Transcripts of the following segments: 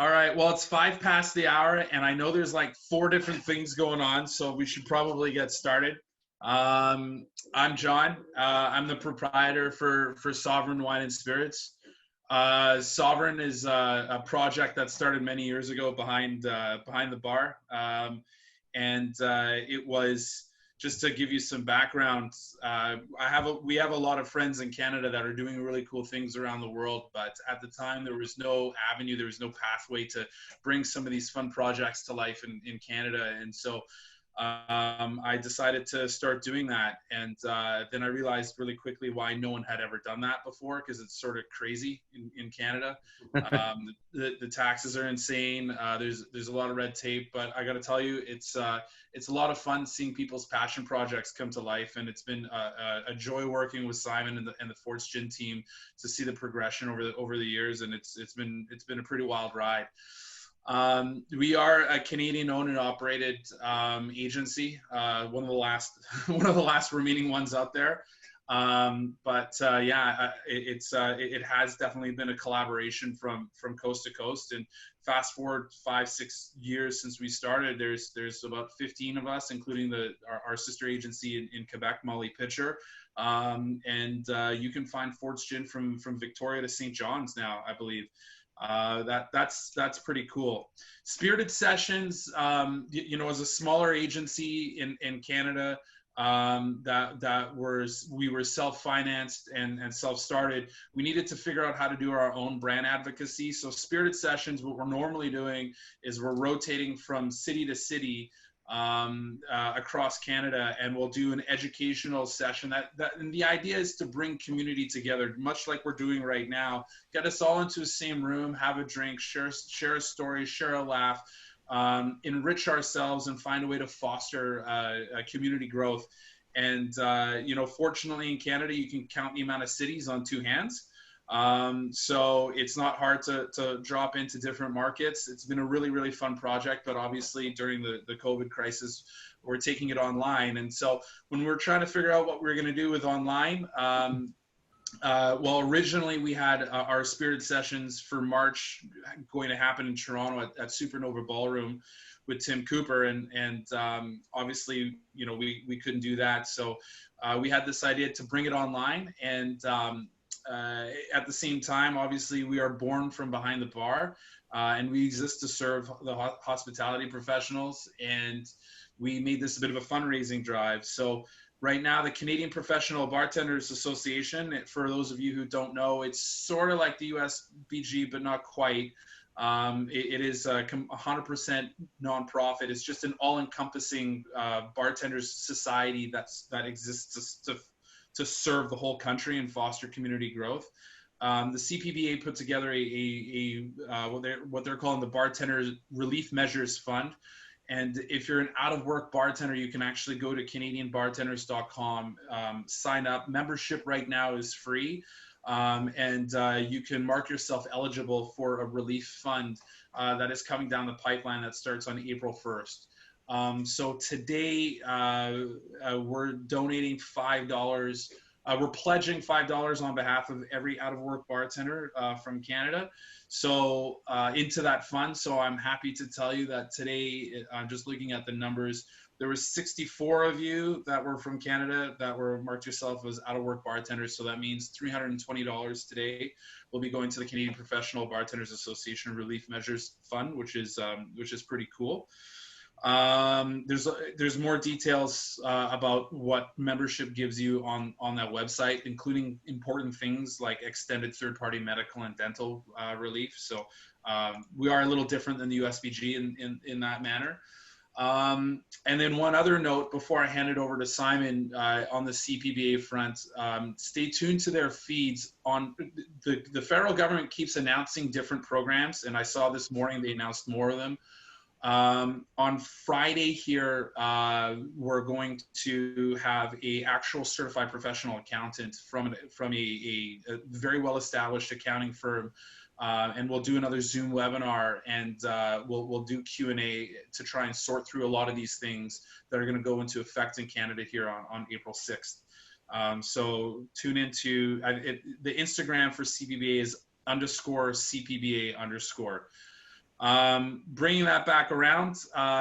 All right. Well, it's 5 past the hour, and I know there's like four different things going on, so we should probably get started. I'm John. I'm the proprietor for Sovereign Wine and Spirits. Sovereign is a project that started many years ago behind the bar, and it was just to give you some background. We have a lot of friends in Canada that are doing really cool things around the world, but at the time there was no avenue, there was no pathway to bring some of these fun projects to life in Canada, and so I decided to start doing that. And then I realized really quickly why no one had ever done that before, because it's sort of crazy in Canada. The taxes are insane. There's a lot of red tape, but I got to tell you, it's a lot of fun seeing people's passion projects come to life. And it's been a joy working with Simon and the Forts Gin team to see the progression over the years. And it's been a pretty wild ride. We are a Canadian-owned and operated agency, one of the last remaining ones out there. It has definitely been a collaboration from coast to coast. And fast forward 5-6 years since we started, there's about 15 of us, including our sister agency in Quebec, Molly Pitcher. You can find Forts Gin from Victoria to St. John's now, I believe. That's pretty cool. Spirited Sessions, as a smaller agency in Canada, we were self-financed and self-started. We needed to figure out how to do our own brand advocacy. So Spirited Sessions, what we're normally doing is we're rotating from city to city across Canada, and we'll do an educational session and the idea is to bring community together, much like we're doing right now, get us all into the same room, have a drink, share a story, share a laugh, enrich ourselves, and find a way to foster community growth. And fortunately in Canada, you can count the amount of cities on two hands. So it's not hard to drop into different markets. It's been a really, really fun project, but obviously during the COVID crisis, we're taking it online. And so when we're trying to figure out what we're going to do with online, originally we had our Spirit Sessions for March going to happen in Toronto at Supernova Ballroom with Tim Cooper. And obviously, we couldn't do that. So we had this idea to bring it online. And at the same time, obviously, we are born from behind the bar, and we exist to serve the hospitality professionals. And we made this a bit of a fundraising drive. So right now, the Canadian Professional Bartenders Association, for those of you who don't know, it's sort of like the USBG, but not quite. It is 100% nonprofit. It's just an all-encompassing bartenders society that exists to serve the whole country and foster community growth. The CPBA put together what they're calling the Bartender Relief Measures Fund. And if you're an out-of-work bartender, you can actually go to CanadianBartenders.com, sign up. Membership right now is free, and you can mark yourself eligible for a relief fund that is coming down the pipeline that starts on April 1st. So today we're donating $5. We're pledging $5 on behalf of every out-of-work bartender from Canada. So into that fund. So I'm happy to tell you that today, I'm just looking at the numbers, there was 64 of you that were from Canada that were marked yourself as out-of-work bartenders. So that means $320 today will be going to the Canadian Professional Bartenders Association Relief Measures Fund, which is pretty cool. There's more details about what membership gives you on that website, including important things like extended third-party medical and dental relief. So we are a little different than the USBG in that manner. And then one other note before I hand it over to Simon on the CPBA front, stay tuned to their feeds. On the federal government keeps announcing different programs, and I saw this morning they announced more of them. On Friday here, we're going to have a actual certified professional accountant from a very well-established accounting firm, and we'll do another Zoom webinar, and we'll do Q&A to try and sort through a lot of these things that are going to go into effect in Canada here on April 6th. So tune into the Instagram for CPBA is _CPBA_. Bringing that back around,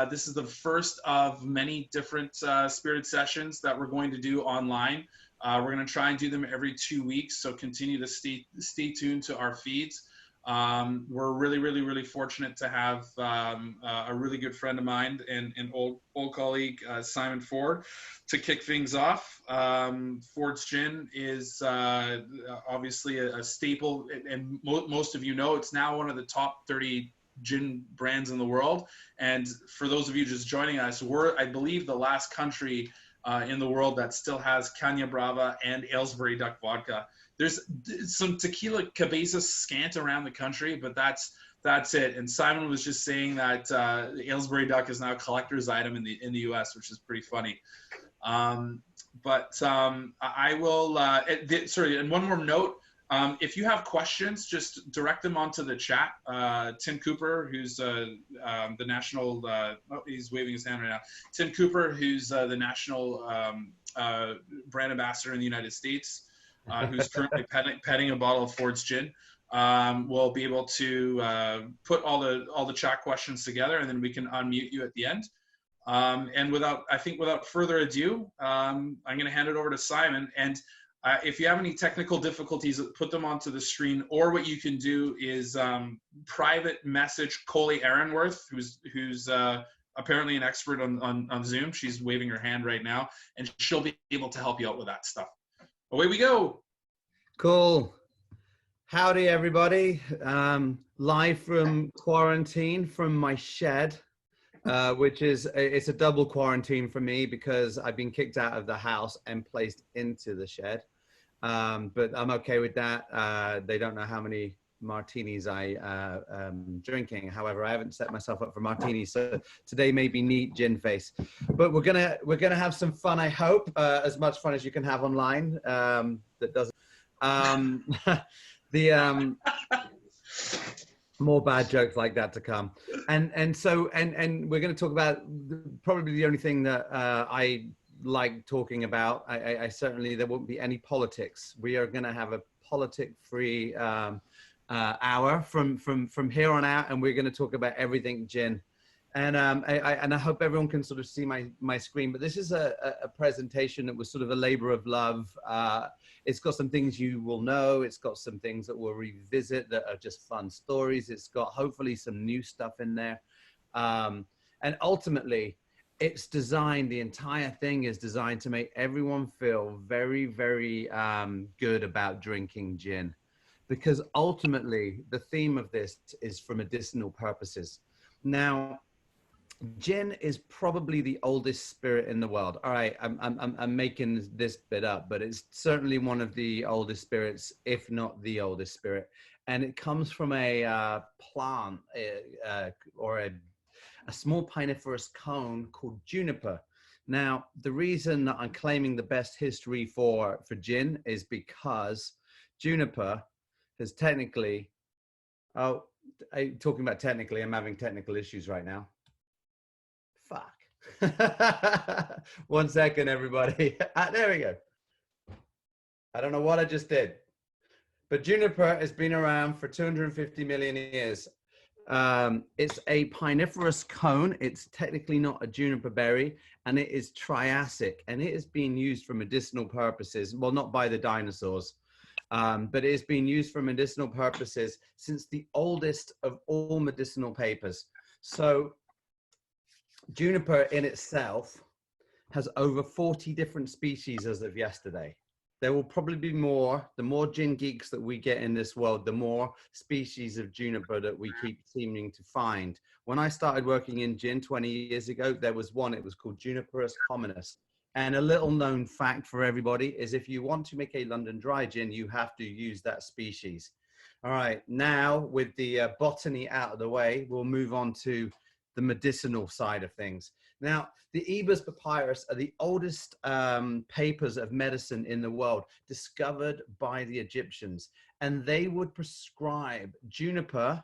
this is the first of many different spirit sessions that we're going to do online. We're going to try and do them every 2 weeks, so continue to stay tuned to our feeds. We're really fortunate to have a really good friend of mine and old colleague, Simon Ford, to kick things off. Ford's Gin is obviously a staple, and most of you know it's now one of the top 30 gin brands in the world. And for those of you just joining us, we're, I believe, the last country in the world that still has Caña Brava and Aylesbury Duck vodka. There's some tequila cabezas scant around the country, but that's it. And Simon was just saying that Aylesbury Duck is now a collector's item in the US, which is pretty funny. I will sorry, and one more note. If you have questions, just direct them onto the chat. Tim Cooper, who's the national, oh, he's waving his hand right now. Tim Cooper, who's the national brand ambassador in the United States, who's currently petting a bottle of Ford's Gin, will be able to put all the chat questions together, and then we can unmute you at the end. And without further ado, I'm going to hand it over to Simon. And if you have any technical difficulties, put them onto the screen, or what you can do is private message Coley Aaronworth, who's apparently an expert on Zoom. She's waving her hand right now, and she'll be able to help you out with that stuff. Away we go. Cool. Howdy, everybody. Live from quarantine from my shed, which is, it's a double quarantine for me because I've been kicked out of the house and placed into the shed. But I'm okay with that. They don't know how many martinis I am drinking. However, I haven't set myself up for martinis, so today may be neat gin face. But we're gonna have some fun, I hope, as much fun as you can have online. That doesn't. More bad jokes like that to come. And we're going to talk about probably the only thing that I like talking about. I certainly, there won't be any politics. We are going to have a politic-free hour from here on out, and we're going to talk about everything gin. And I hope everyone can sort of see my screen, but this is a presentation that was sort of a labor of love. It's got some things you will know. It's got some things that we'll revisit that are just fun stories. It's got hopefully some new stuff in there. And ultimately, it's designed, the entire thing is designed to make everyone feel very, very good about drinking gin. Because ultimately, the theme of this is for medicinal purposes. Now, gin is probably the oldest spirit in the world. All right, I'm making this bit up, but it's certainly one of the oldest spirits, if not the oldest spirit. And it comes from a plant or a small piniferous cone called juniper. Now, the reason that I'm claiming the best history for gin is because juniper has technically, talking about technically, I'm having technical issues right now. Fuck. 1 second, everybody. There we go. I don't know what I just did. But juniper has been around for 250 million years. It's a piniferous cone. It's technically not a juniper berry, and it is Triassic, and it is being used for medicinal purposes. Well, not by the dinosaurs, but it has been used for medicinal purposes since the oldest of all medicinal papers. So juniper in itself has over 40 different species as of yesterday. There will probably be more. The more gin geeks that we get in this world, the more species of juniper that we keep seeming to find. When I started working in gin 20 years ago, there was one, it was called Juniperus communis. And a little known fact for everybody is if you want to make a London dry gin, you have to use that species. All right, now with the botany out of the way, we'll move on to the medicinal side of things. Now, the Ebers papyrus are the oldest papers of medicine in the world, discovered by the Egyptians, and they would prescribe juniper,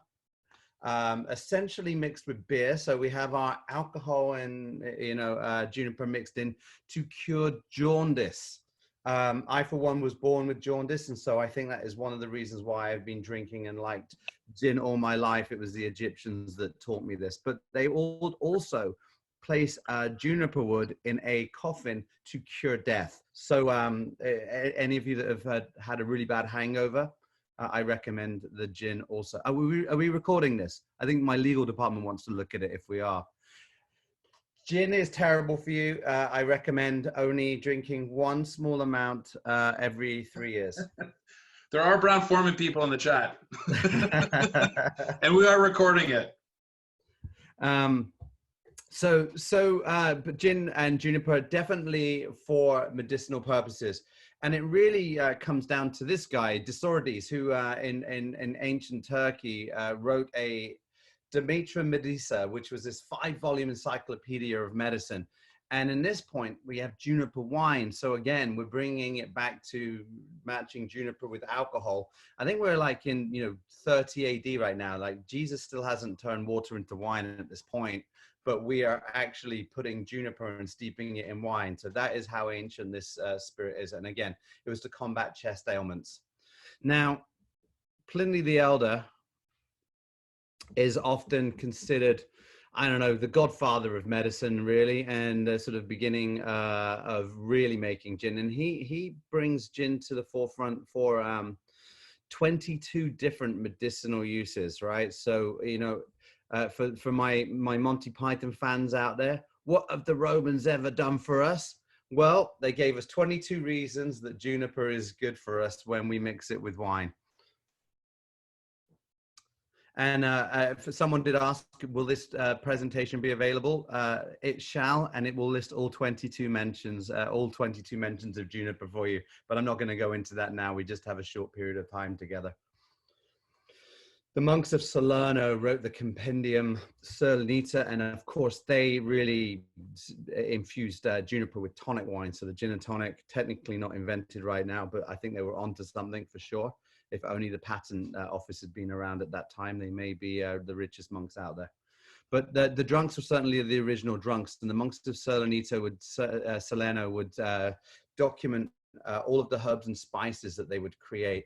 essentially mixed with beer. So we have our alcohol and juniper mixed in to cure jaundice. I, for one, was born with jaundice, and so I think that is one of the reasons why I've been drinking and liked gin all my life. It was the Egyptians that taught me this, but they all also place juniper wood in a coffin to cure death. So any of you that have had a really bad hangover, I recommend the gin also. Are we recording this? I think my legal department wants to look at it if we are. Gin is terrible for you. I recommend only drinking one small amount every 3 years. There are Brown Foreman people in the chat. And we are recording it. But gin and juniper definitely for medicinal purposes. And it really comes down to this guy, Storied, who in ancient Turkey wrote a Demetra Medicina, which was this 5-volume encyclopedia of medicine. And in this point, we have juniper wine. So again, we're bringing it back to matching juniper with alcohol. I think we're like in 30 AD right now. Like Jesus still hasn't turned water into wine at this point, but we are actually putting juniper and steeping it in wine. So that is how ancient this spirit is. And again, it was to combat chest ailments. Now, Pliny the Elder is often considered, I don't know, the godfather of medicine, really, and the sort of beginning of really making gin. And he brings gin to the forefront for 22 different medicinal uses, right? So, for my Monty Python fans out there, what have the Romans ever done for us? Well, they gave us 22 reasons that juniper is good for us when we mix it with wine. And if someone did ask, will this presentation be available? It shall, and it will list all 22 mentions of juniper for you. But I'm not going to go into that now. We just have a short period of time together. The monks of Salerno wrote the Compendium Salerniana, and of course, they really infused juniper with tonic wine. So the gin and tonic, technically not invented right now, but I think they were onto something for sure. If only the patent office had been around at that time, they may be the richest monks out there. But the drunks were certainly the original drunks, and the monks of Salerno would document all of the herbs and spices that they would create,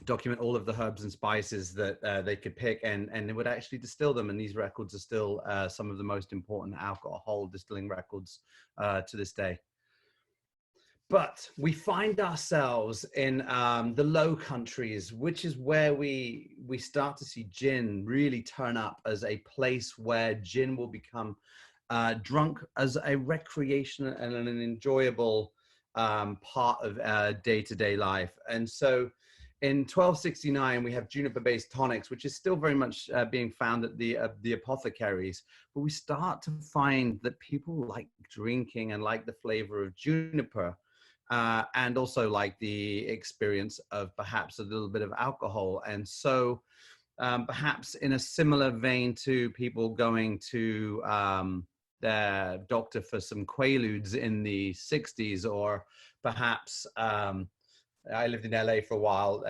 document all of the herbs and spices that they could pick, and they would actually distill them. And these records are still some of the most important alcohol distilling records to this day. But we find ourselves in the Low Countries, which is where we start to see gin really turn up as a place where gin will become drunk as a recreational and an enjoyable part of day-to-day life. And so in 1269, we have juniper-based tonics, which is still very much being found at the apothecaries. But we start to find that people like drinking and like the flavor of juniper. And also like the experience of perhaps a little bit of alcohol. And so perhaps in a similar vein to people going to their doctor for some quaaludes in the 60s, or perhaps I lived in LA for a while,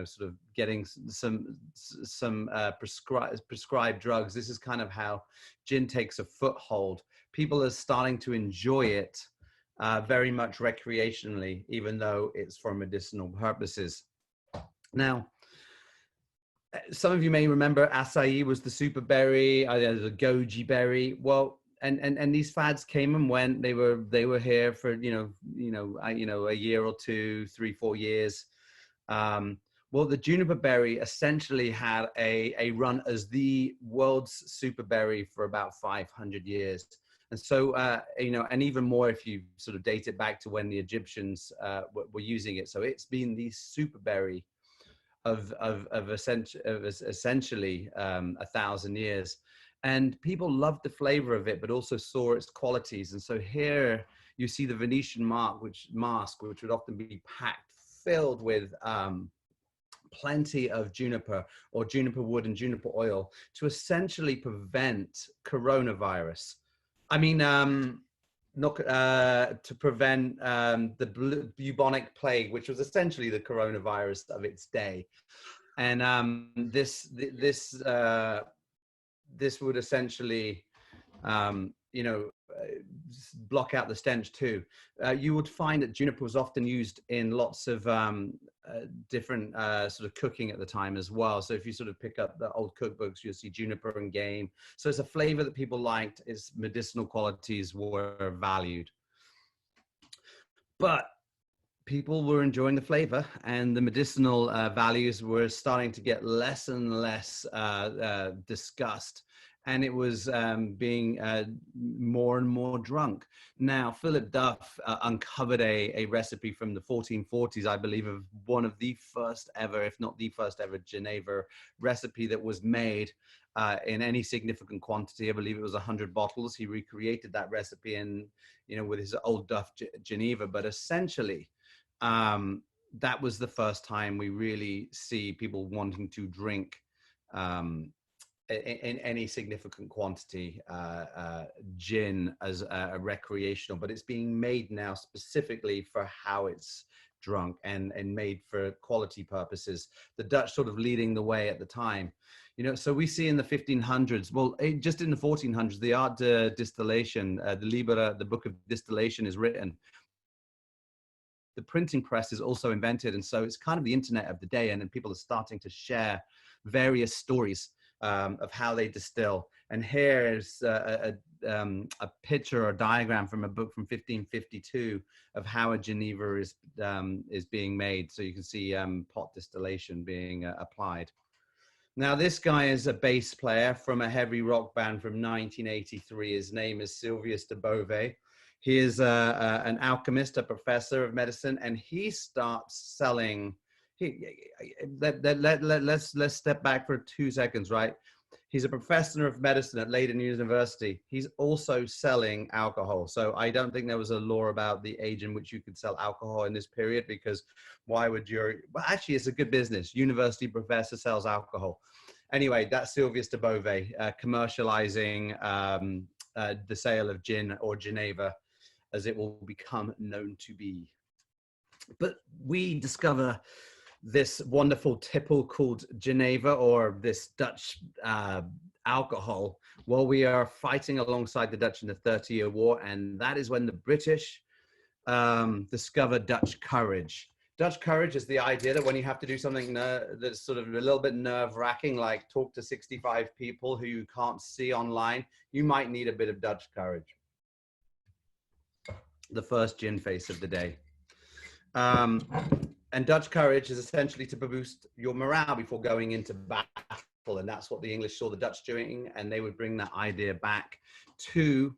sort of getting some prescribed drugs. This is kind of how gin takes a foothold. People are starting to enjoy it very much recreationally, even though it's for medicinal purposes. Now, some of you may remember acai was the super berry, the goji berry. Well, and these fads came and went. They were here for a year or 2, 3, 4 years. Well, the juniper berry essentially had a run as the world's super berry for about 500 years. And so, and even more if you sort of date it back to when the Egyptians were using it. So it's been the super berry of essentially 1,000 years. And people loved the flavor of it, but also saw its qualities. And so here you see the Venetian mask, which would often be packed, filled with plenty of juniper or juniper wood and juniper oil to essentially prevent coronavirus. I mean, to prevent the bubonic plague, which was essentially the coronavirus of its day. And this would essentially, block out the stench too. You would find that juniper was often used in lots of different sort of cooking at the time as well. So if you sort of pick up the old cookbooks, you'll see juniper and game. So it's a flavor that people liked. Its medicinal qualities were valued. But people were enjoying the flavor, and the medicinal values were starting to get less and less discussed. And it was being more and more drunk. Now, Philip Duff uncovered a recipe from the 1440s, I believe, of one of the first ever, if not the first ever, Geneva recipe that was made in any significant quantity. I believe it was 100 bottles. He recreated that recipe in, with his old Duff Geneva. But essentially, that was the first time we really see people wanting to drink in any significant quantity gin as a recreational, but it's being made now specifically for how it's drunk and made for quality purposes. The Dutch sort of leading the way at the time. So we see in the 1500s, well, just in the 1400s, the art de distillation, the Liber, the book of distillation is written. The printing press is also invented, and so it's kind of the internet of the day, and then people are starting to share various stories of how they distill. And here is a picture or diagram from a book from 1552 of how a Geneva is being made. So you can see pot distillation being applied. Now, this guy is a bass player from a heavy rock band from 1983. His name is Sylvius de Beauvais. He is an alchemist, a professor of medicine, and he starts selling. Let's step back for 2 seconds, right? He's a professor of medicine at Leiden University. He's also selling alcohol. So I don't think there was a law about the age in which you could sell alcohol in this period, because why would well, actually, it's a good business. University professor sells alcohol. Anyway, that's Sylvius de Beauvais commercializing the sale of gin, or Geneva, as it will become known to be. But we discover this wonderful tipple called Geneva, or this Dutch alcohol, while we are fighting alongside the Dutch in the 30-Year War. And that is when the British discover Dutch courage. Dutch courage is the idea that when you have to do something that's sort of a little bit nerve-wracking, like talk to 65 people who you can't see online, you might need a bit of Dutch courage. The first gin face of the day. And Dutch courage is essentially to boost your morale before going into battle. And that's what the English saw the Dutch doing. And they would bring that idea back to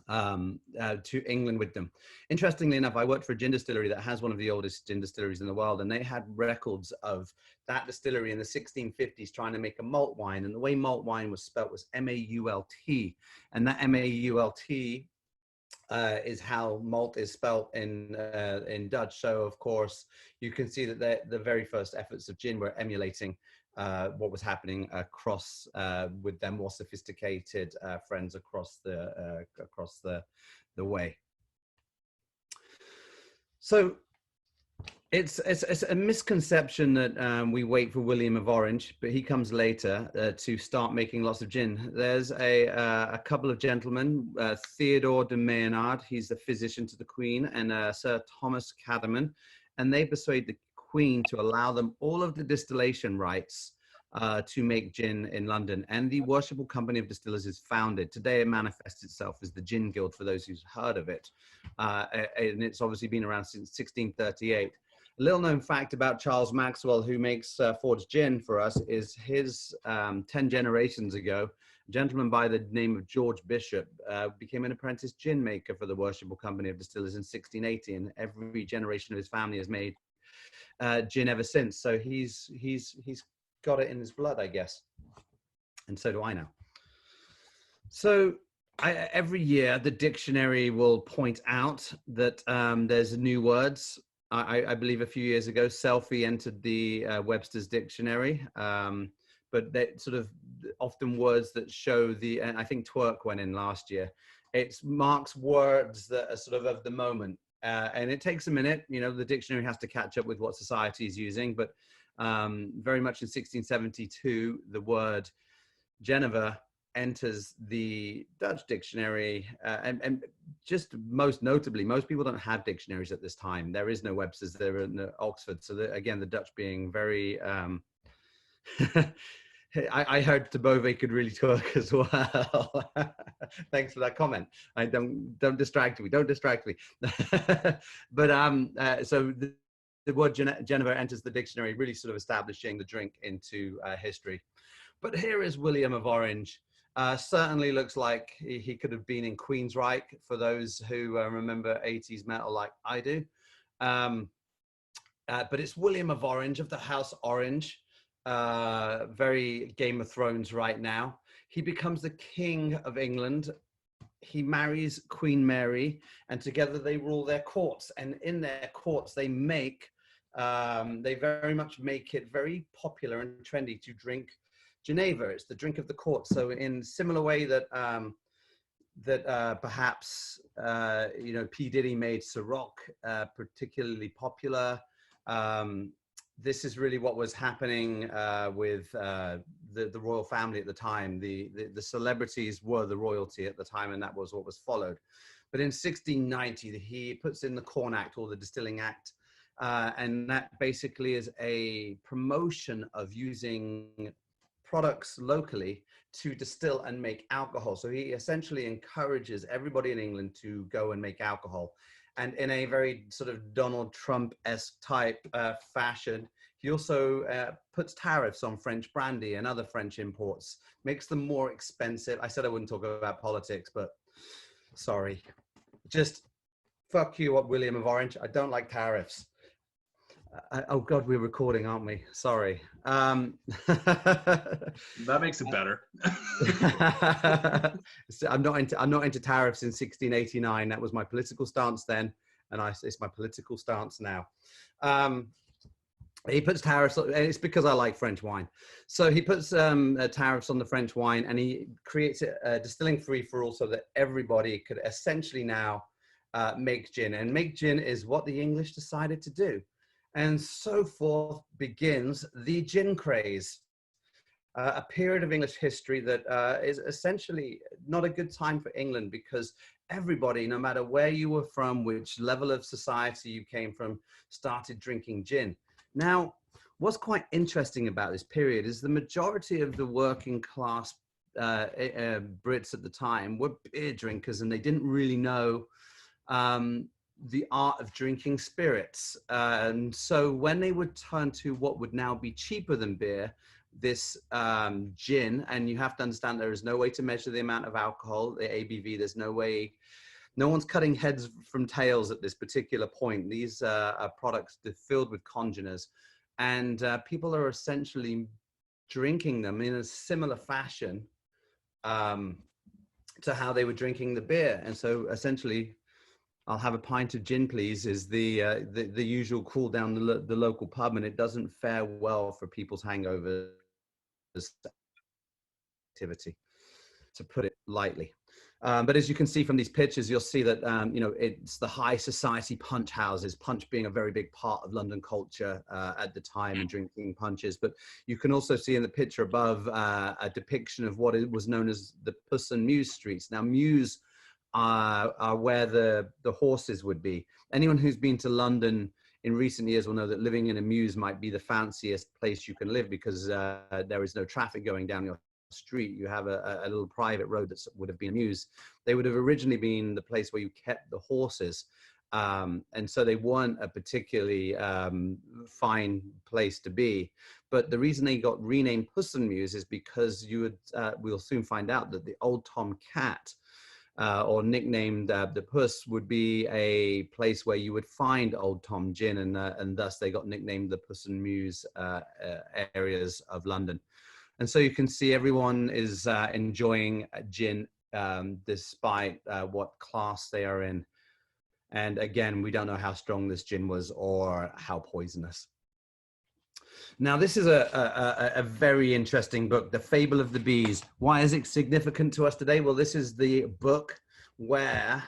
England with them. Interestingly enough, I worked for a gin distillery that has one of the oldest gin distilleries in the world. And they had records of that distillery in the 1650s trying to make a malt wine. And the way malt wine was spelt was M-A-U-L-T. And that M-A-U-L-T is how malt is spelt in Dutch. So of course you can see that the very first efforts of gin were emulating what was happening across with their more sophisticated friends across the way. So it's a misconception that we wait for William of Orange, but he comes later to start making lots of gin. There's a couple of gentlemen, Theodore de Maynard, he's the physician to the Queen, and Sir Thomas Cadoman, and they persuade the Queen to allow them all of the distillation rights to make gin in London. And the Worshipful Company of Distillers is founded. Today it manifests itself as the Gin Guild, for those who've heard of it. And it's obviously been around since 1638. A little known fact about Charles Maxwell, who makes Ford's gin for us, is his 10 generations ago, a gentleman by the name of George Bishop became an apprentice gin maker for the Worshipful Company of Distillers in 1680, and every generation of his family has made gin ever since. So he's got it in his blood, I guess, and so do I now. So every year the dictionary will point out that there's new words. I believe a few years ago, selfie entered the Webster's dictionary, but they sort of often words that show and I think twerk went in last year. It marks words that are sort of the moment, and it takes a minute. The dictionary has to catch up with what society is using, but very much in 1672, the word Geneva enters the Dutch dictionary, and just most notably, most people don't have dictionaries at this time. There is no Webster's, there are no Oxford. So again, the Dutch being very, I heard Tabove could really talk as well. Thanks for that comment. I don't distract me. Don't distract me. But so the word Genever enters the dictionary, really sort of establishing the drink into history. But here is William of Orange. Certainly looks like he could have been in Queensryche for those who remember 80s metal like I do. But it's William of Orange of the House Orange. Very Game of Thrones right now. He becomes the King of England. He marries Queen Mary, and together they rule their courts. And in their courts, they very much make it very popular and trendy to drink Geneva. It's the drink of the court. So in similar way that perhaps P. Diddy made Ciroc particularly popular. This is really what was happening with the royal family at the time. The celebrities were the royalty at the time, and that was what was followed. But in 1690, he puts in the Corn Act, or the Distilling Act, and that basically is a promotion of using products locally to distill and make alcohol. So he essentially encourages everybody in England to go and make alcohol. And in a very sort of Donald Trump-esque type fashion, he also puts tariffs on French brandy and other French imports, makes them more expensive. I said I wouldn't talk about politics, but sorry. Just fuck you up, William of Orange. I don't like tariffs. Oh God, we're recording, aren't we? Sorry. That makes it better. I'm not into tariffs in 1689. That was my political stance then, and it's my political stance now. He puts tariffs, and it's because I like French wine. So he puts tariffs on the French wine, and he creates a distilling free-for-all so that everybody could essentially now make gin. And make gin is what the English decided to do. And so forth begins the gin craze, a period of English history that is essentially not a good time for England, because everybody, no matter where you were from, which level of society you came from, started drinking gin. Now, what's quite interesting about this period is the majority of the working class Brits at the time were beer drinkers, and they didn't really know the art of drinking spirits. And so when they would turn to what would now be cheaper than beer, this gin, and you have to understand there is no way to measure the amount of alcohol, the ABV, there's no way, no one's cutting heads from tails at this particular point. These are products filled with congeners, and people are essentially drinking them in a similar fashion to how they were drinking the beer. And so essentially, I'll have a pint of gin, please, is the usual cool down the local pub, and it doesn't fare well for people's hangovers activity, to put it lightly. But as you can see from these pictures, you'll see that it's the high society punch houses, punch being a very big part of London culture at the time, and drinking punches. But you can also see in the picture above a depiction of what was known as the Puss and Mews streets. Now, Mews are where the horses would be. Anyone who's been to London in recent years will know that living in a mews might be the fanciest place you can live, because there is no traffic going down your street. You have a little private road that would have been a mews. They would have originally been the place where you kept the horses. And so they weren't a particularly fine place to be. But the reason they got renamed Puss and Mews is because we'll soon find out that the Old Tom Cat, or nicknamed the Puss, would be a place where you would find Old Tom gin, and thus they got nicknamed the Puss and Mews areas of London. And so you can see everyone is enjoying gin despite what class they are in. And again, we don't know how strong this gin was or how poisonous. Now, this is a very interesting book, The Fable of the Bees. Why is it significant to us today? Well, this is the book whereby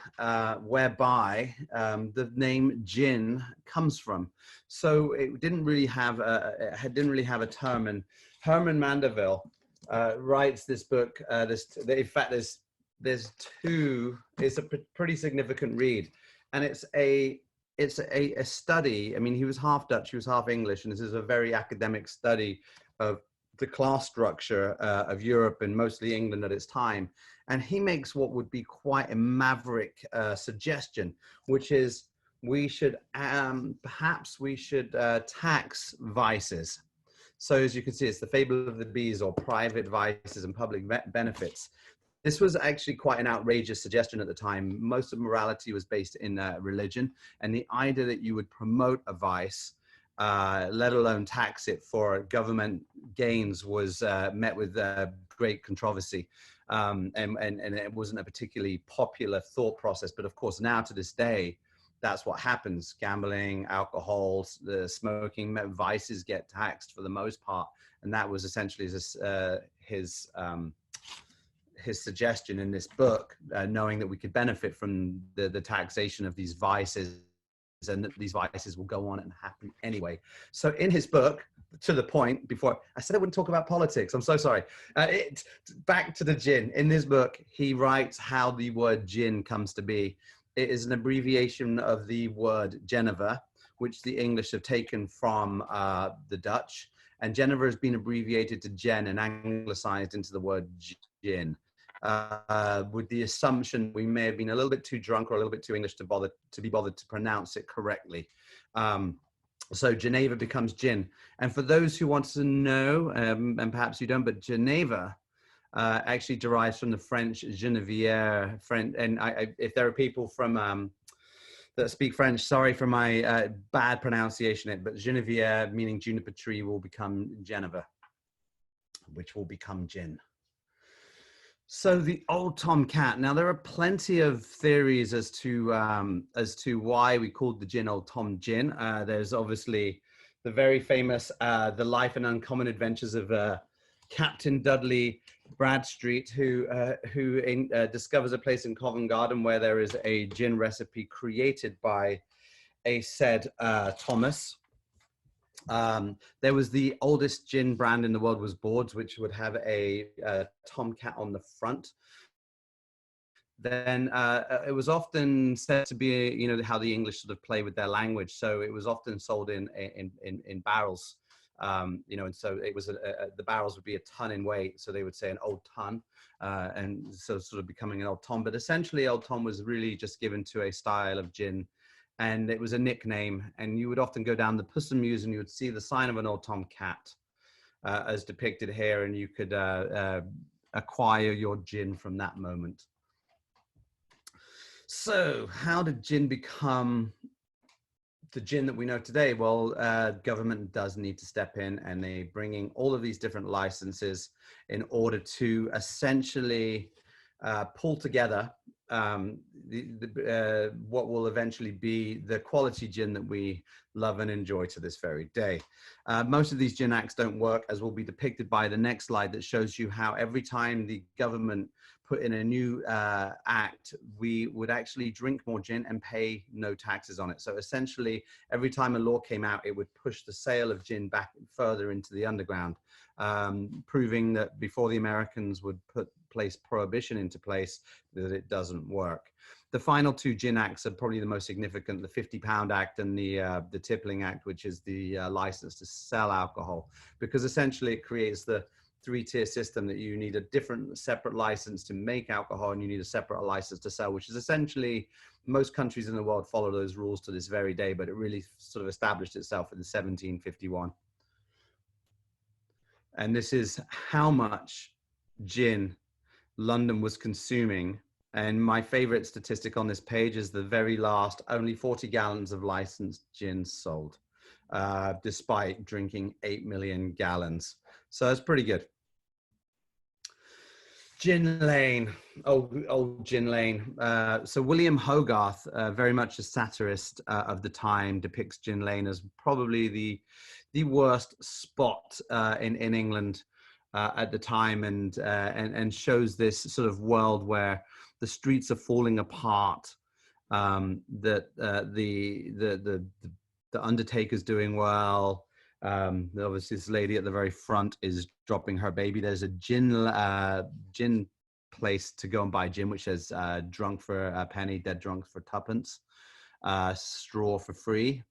the name gin comes from. So it didn't really have a term. And Herman Mandeville writes this book. In fact, there's two. It's a pretty significant read, and it's a study. I mean, he was half Dutch, he was half English, and this is a very academic study of the class structure of Europe and mostly England at its time. And he makes what would be quite a maverick suggestion, which is perhaps we should tax vices. So as you can see, it's the fable of the bees, or private vices and public benefits. This was actually quite an outrageous suggestion at the time. Most of morality was based in religion, and the idea that you would promote a vice, let alone tax it for government gains, was met with great controversy. And it wasn't a particularly popular thought process. But of course, now to this day, that's what happens. Gambling, alcohol, the smoking, vices get taxed for the most part. And that was essentially his suggestion in this book, knowing that we could benefit from the taxation of these vices, and that these vices will go on and happen anyway. So in his book, to the point, before I said I wouldn't talk about politics, I'm so sorry. Back to the gin. In this book, he writes how the word gin comes to be. It is an abbreviation of the word Geneva, which the English have taken from the Dutch. And Geneva has been abbreviated to gen and anglicized into the word gin, with the assumption we may have been a little bit too drunk or a little bit too English to be bothered to pronounce it correctly. So Geneva becomes gin. And for those who want to know, and perhaps you don't, but Geneva actually derives from the French Genevière. And if there are people from that speak French, sorry for my bad pronunciation, but Genevière, meaning juniper tree, will become Geneva, which will become gin. So the old tomcat. Now there are plenty of theories as to why we called the gin Old Tom Gin. There's obviously the very famous The Life and Uncommon Adventures of Captain Dudley Bradstreet, who discovers a place in Covent Garden where there is a gin recipe created by a said Thomas. There was the oldest gin brand in the world was Boards, which would have a tomcat on the front. Then it was often said to be, you know, how the English sort of play with their language. So it was often sold in barrels, you know, and so it was the barrels would be a ton in weight. So they would say an old ton, and so sort of becoming an Old Tom. But essentially, Old Tom was really just given to a style of gin. And it was a nickname, and you would often go down the Puss and Mews and you would see the sign of an old tomcat as depicted here, and you could acquire your gin from that moment. So how did gin become the gin that we know today? Well, government does need to step in, and they're bringing all of these different licenses in order to essentially pull together what will eventually be the quality gin that we love and enjoy to this very day. Most of these gin acts don't work, as will be depicted by the next slide that shows you how every time the government put in a new act, we would actually drink more gin and pay no taxes on it. So essentially, every time a law came out, it would push the sale of gin back further into the underground, proving that before the Americans would place prohibition into place, that it doesn't work. The final two gin acts are probably the most significant, the 50-pound Act and the Tippling Act, which is the license to sell alcohol, because essentially it creates the three-tier system that you need a different separate license to make alcohol, and you need a separate license to sell, which is essentially, most countries in the world follow those rules to this very day, but it really sort of established itself in 1751. And this is how much gin London was consuming. And my favorite statistic on this page is the very last, only 40 gallons of licensed gin sold, despite drinking 8 million gallons. So it's pretty good. Gin Lane, old Gin Lane. So William Hogarth, very much a satirist of the time, depicts Gin Lane as probably the worst spot in England at the time, and shows this sort of world where the streets are falling apart, that the undertaker's doing well, Obviously, this lady at the very front is dropping her baby. There's a gin place to go and buy gin, which says drunk for a penny, dead drunk for tuppence, straw for free.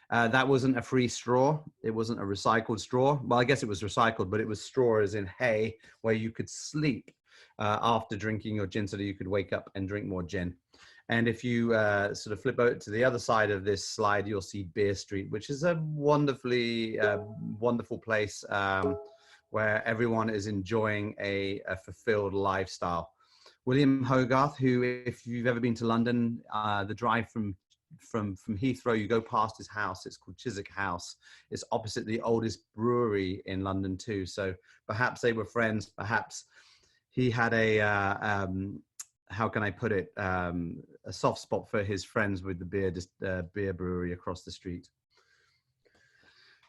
That wasn't a free straw. It wasn't a recycled straw. Well, I guess it was recycled, but it was straw as in hay, where you could sleep after drinking your gin so that you could wake up and drink more gin. And if you sort of flip out to the other side of this slide, you'll see Beer Street, which is a wonderfully wonderful place where everyone is enjoying a fulfilled lifestyle. William Hogarth, who, if you've ever been to London, the drive from Heathrow, you go past his house. It's called Chiswick House. It's opposite the oldest brewery in London too. So perhaps they were friends. Perhaps he had a how can I put it, a soft spot for his friends with the beer brewery across the street.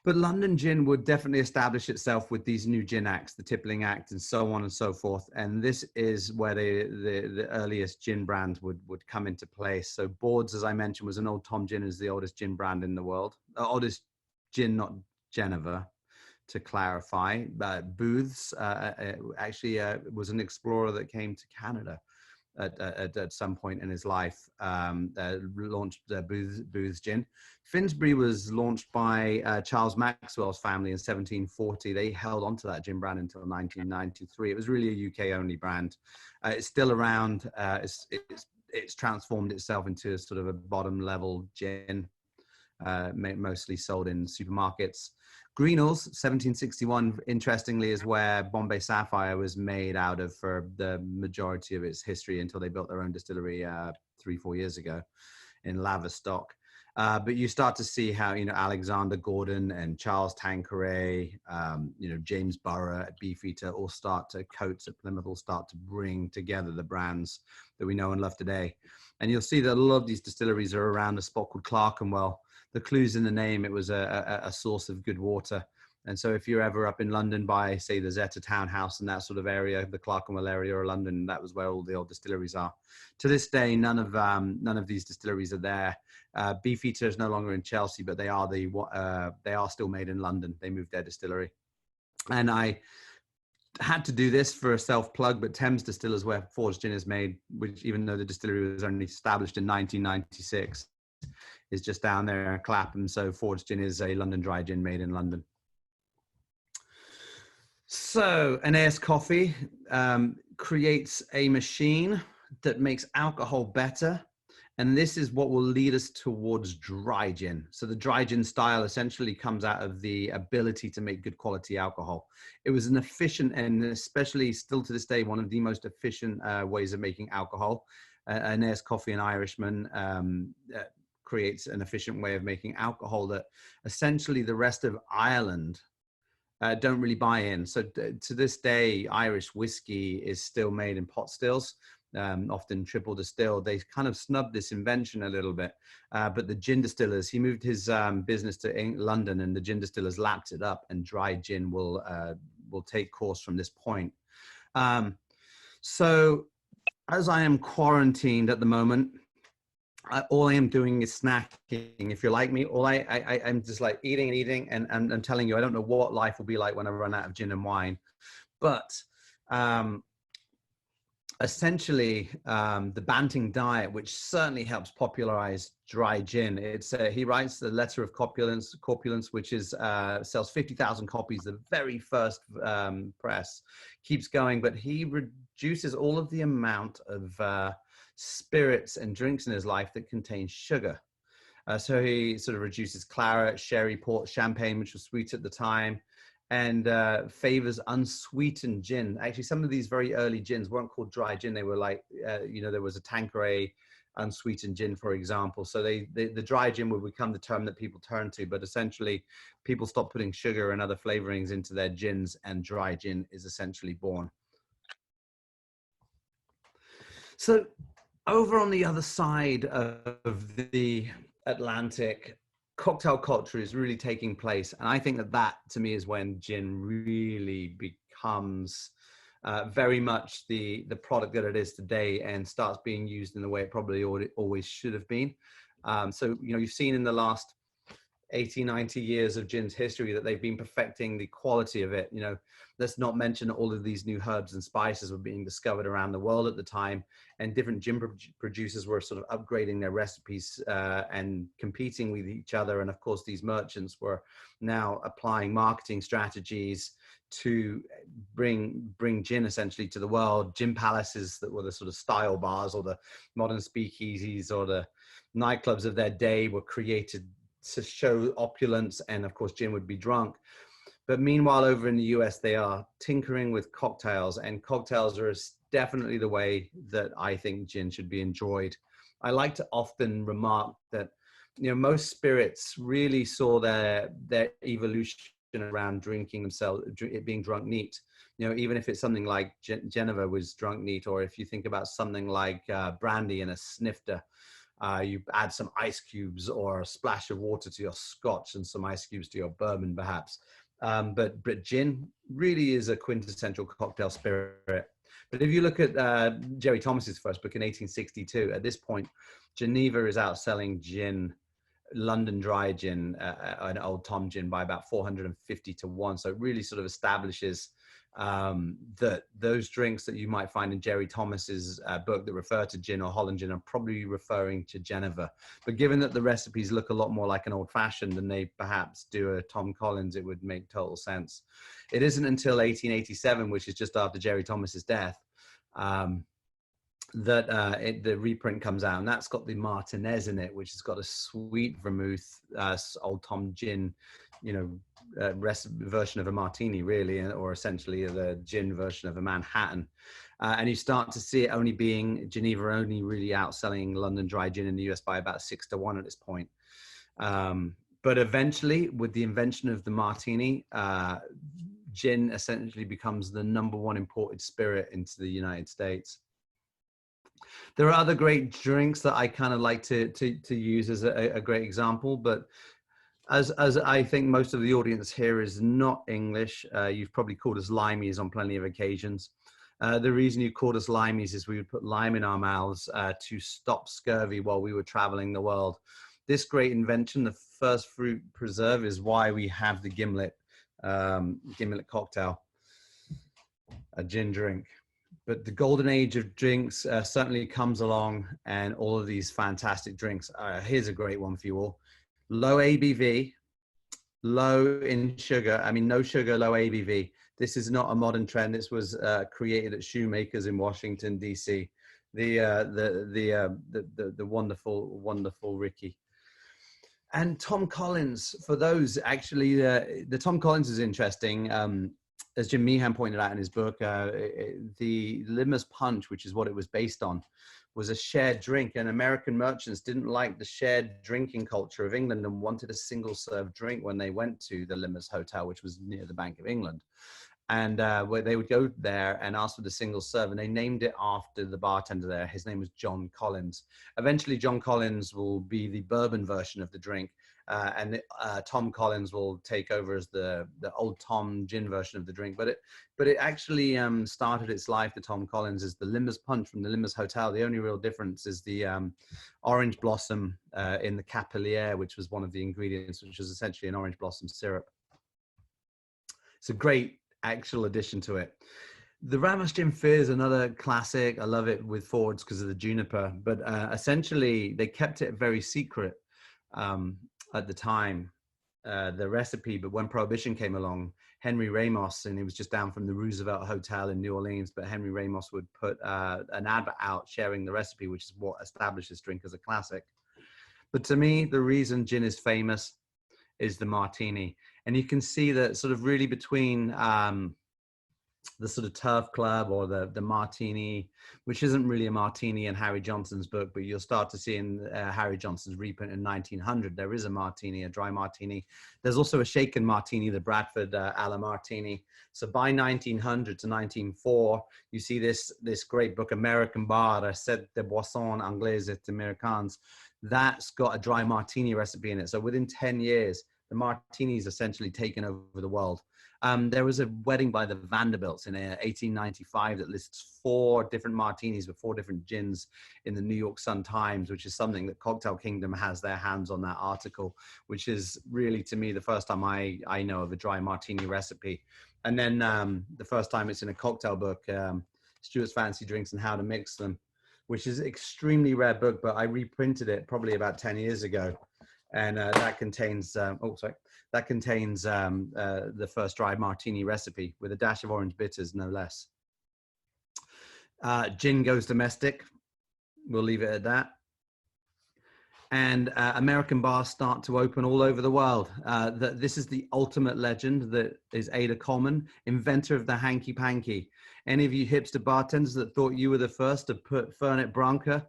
But London gin would definitely establish itself with these new gin acts, the Tippling Act and so on and so forth. And this is where the earliest gin brand would come into place. So Boards, as I mentioned, was an Old Tom Gin, is the oldest gin brand in the world. Oldest gin, not Geneva, to clarify. Booths actually was an explorer that came to Canada at some point in his life, launched Booth's Gin. Finsbury was launched by Charles Maxwell's family in 1740. They held on to that gin brand until 1993. It was really a UK-only brand. It's still around. It's transformed itself into a sort of a bottom-level gin, mostly sold in supermarkets. Greenall's, 1761, interestingly, is where Bombay Sapphire was made out of for the majority of its history until they built their own distillery 3-4 years ago in Laverstock. But you start to see how, Alexander Gordon and Charles Tanqueray, James Burrough at Beefeater all start to, Coates at Plymouth all start to bring together the brands that we know and love today. And you'll see that a lot of these distilleries are around a spot called Clerkenwell. The clue's in the name. It was a source of good water. And so if you're ever up in London by, say, the Zeta Townhouse and that sort of area, the Clerkenwell area of London, that was where all the old distilleries are. To this day, none of these distilleries are there. Beefeater is no longer in Chelsea, but they are still made in London. They moved their distillery. And I had to do this for a self-plug, but Thames Distillers, where Fords Gin is made, which even though the distillery was only established in 1996, is just down there in Clapham. So Fords Gin is a London dry gin made in London. So Aeneas Coffee creates a machine that makes alcohol better. And this is what will lead us towards dry gin. So the dry gin style essentially comes out of the ability to make good quality alcohol. It was an efficient, and especially still to this day, one of the most efficient ways of making alcohol. Aeneas Coffee, an Irishman, creates an efficient way of making alcohol that essentially the rest of Ireland don't really buy in. So to this day, Irish whiskey is still made in pot stills, often triple distilled. They kind of snubbed this invention a little bit, but the gin distillers, he moved his business to London, and the gin distillers lapped it up, and dry gin will take course from this point. So as I am quarantined at the moment, all I am doing is snacking. If you're like me, I'm just like eating, and I'm telling you, I don't know what life will be like when I run out of gin and wine. But essentially, the Banting diet, which certainly helps popularize dry gin. He writes the Letter of Corpulence, which is sells 50,000 copies. The very first press, keeps going, but he reduces all of the amount of spirits and drinks in his life that contain sugar. So he sort of reduces claret, sherry, port, champagne, which was sweet at the time, and favors unsweetened gin. Actually, some of these very early gins weren't called dry gin. They were like, there was a Tanqueray unsweetened gin, for example. So the dry gin would become the term that people turn to, but essentially people stopped putting sugar and other flavorings into their gins, and dry gin is essentially born. So over on the other side of the Atlantic, cocktail culture is really taking place. And I think that to me is when gin really becomes very much the product that it is today, and starts being used in the way it probably always should have been. So, you've seen in the last 80, 90 years of gin's history that they've been perfecting the quality of it. You know, let's not mention all of these new herbs and spices were being discovered around the world at the time, and different gin producers were sort of upgrading their recipes and competing with each other. And of course, these merchants were now applying marketing strategies to bring gin essentially to the world. Gin palaces that were the sort of style bars or the modern speakeasies or the nightclubs of their day were created to show opulence, and of course gin would be drunk. But meanwhile, over in the US, they are tinkering with cocktails, and cocktails are definitely the way that I think gin should be enjoyed. I like to often remark that, you know, most spirits really saw their evolution around drinking themselves, it being drunk neat. You know, even if it's something like Geneva was drunk neat, or if you think about something like brandy and a snifter, you add some ice cubes or a splash of water to your scotch and some ice cubes to your bourbon, perhaps. But gin really is a quintessential cocktail spirit. But if you look at Jerry Thomas's first book in 1862, at this point, Geneva is outselling gin, London dry gin, an Old Tom gin, by about 450 to 1. So it really sort of establishes that those drinks that you might find in Jerry Thomas's book that refer to gin or Holland gin are probably referring to Geneva. But given that the recipes look a lot more like an old fashioned than they perhaps do a Tom Collins, it would make total sense. It isn't until 1887, which is just after Jerry Thomas's death, that the reprint comes out, and that's got the Martinez in it, which has got a sweet vermouth, Old Tom gin, you know, version of a martini, really, or essentially the gin version of a Manhattan. And you start to see it only being Geneva only really outselling London dry gin in the US by about 6 to 1 at this point. But eventually, with the invention of the martini, gin essentially becomes the #1 imported spirit into the United States. There are other great drinks that I kind of like to use as a great example, but as I think most of the audience here is not English, you've probably called us limeys on plenty of occasions. The reason you called us limeys is we would put lime in our mouths to stop scurvy while we were traveling the world. This great invention, the first fruit preserve, is why we have the gimlet cocktail, a gin drink. But the golden age of drinks certainly comes along, and all of these fantastic drinks. Here's a great one for you all. Low ABV, low in sugar. I mean, no sugar, low ABV. This is not a modern trend. This was created at Shoemakers in Washington, D.C. The wonderful Ricky. And Tom Collins, for those, actually, the Tom Collins is interesting. As Jim Meehan pointed out in his book, the Limer's Punch, which is what it was based on, was a shared drink, and American merchants didn't like the shared drinking culture of England and wanted a single serve drink when they went to the Limer's Hotel, which was near the Bank of England. And where they would go there and ask for the single serve, and they named it after the bartender there. His name was John Collins. Eventually, John Collins will be the bourbon version of the drink, and Tom Collins will take over as the Old Tom gin version of the drink. But it actually started its life, the Tom Collins, as the Limer's Punch from the Limer's Hotel. The only real difference is the orange blossom in the Capilliere, which was one of the ingredients, which was essentially an orange blossom syrup. It's a great actual addition to it. The Ramos Gin Fizz is another classic. I love it with Fords because of the juniper, but essentially they kept it very secret at the time, the recipe. But when Prohibition came along, Henry Ramos, and he was just down from the Roosevelt Hotel in New Orleans, but Henry Ramos would put an advert out sharing the recipe, which is what established this drink as a classic. But to me, the reason gin is famous is the martini. And you can see that sort of really between the sort of Turf Club or the martini, which isn't really a martini in Harry Johnson's book, but you'll start to see in Harry Johnson's reprint in 1900, there is a martini, a dry martini. There's also a shaken martini, the Bradford a la Martini. So by 1900 to 1904, you see this great book, American Bar, Recette de Boissons Anglaises et Americaines. That's got a dry martini recipe in it. So within 10 years, the martini's essentially taken over the world. There was a wedding by the Vanderbilts in 1895 that lists 4 different martinis with 4 different gins in the New York Sun-Times, which is something that Cocktail Kingdom has their hands on that article, which is really, to me, the first time I know of a dry martini recipe. And then the first time it's in a cocktail book, Stuart's Fancy Drinks and How to Mix Them, which is an extremely rare book, but I reprinted it probably about 10 years ago. And that contains, the first dry martini recipe with a dash of orange bitters, no less. Gin goes domestic. We'll leave it at that. And American bars start to open all over the world. This is the ultimate legend that is Ada Coleman, inventor of the hanky-panky. Any of you hipster bartenders that thought you were the first to put Fernet Branca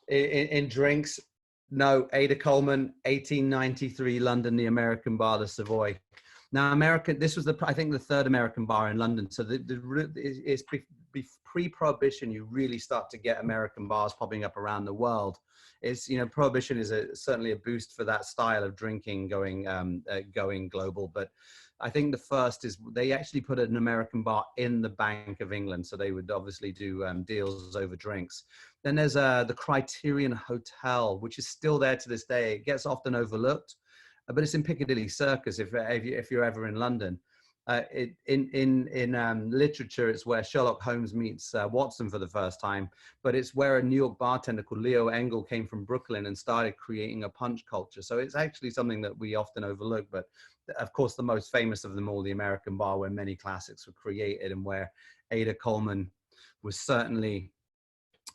in drinks? No, Ada Coleman, 1893, London, the American bar, the Savoy. Now, this was I think the 3rd American bar in London. So it's pre-Prohibition, you really start to get American bars popping up around the world. It's, Prohibition is certainly a boost for that style of drinking going global. But I think the first is they actually put an American bar in the Bank of England. So they would obviously do deals over drinks. Then there's the Criterion Hotel, which is still there to this day. It gets often overlooked, but it's in Piccadilly Circus if you're ever in London. In literature, it's where Sherlock Holmes meets Watson for the first time, but it's where a New York bartender called Leo Engel came from Brooklyn and started creating a punch culture. So it's actually something that we often overlook, but of course, the most famous of them all, the American bar, where many classics were created and where Ada Coleman was certainly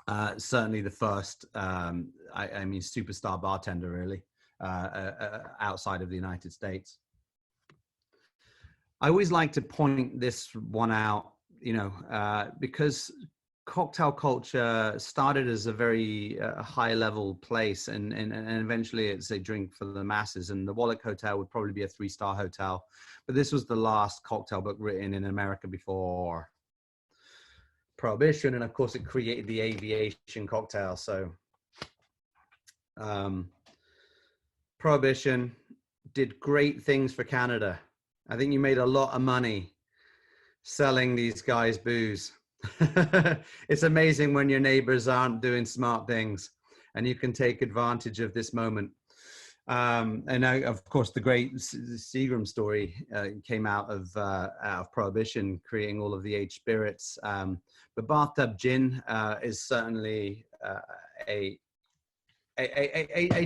the first, superstar bartender, really, outside of the United States. I always like to point this one out, because cocktail culture started as a very high level place and eventually it's a drink for the masses. And the Wallach Hotel would probably be a 3-star hotel, but this was the last cocktail book written in America before Prohibition. And of course it created the aviation cocktail. So Prohibition did great things for Canada. I think you made a lot of money selling these guys booze. It's amazing when your neighbors aren't doing smart things and you can take advantage of this moment. And of course, the great Seagram story came out of Prohibition, creating all of the aged spirits. But bathtub gin is certainly a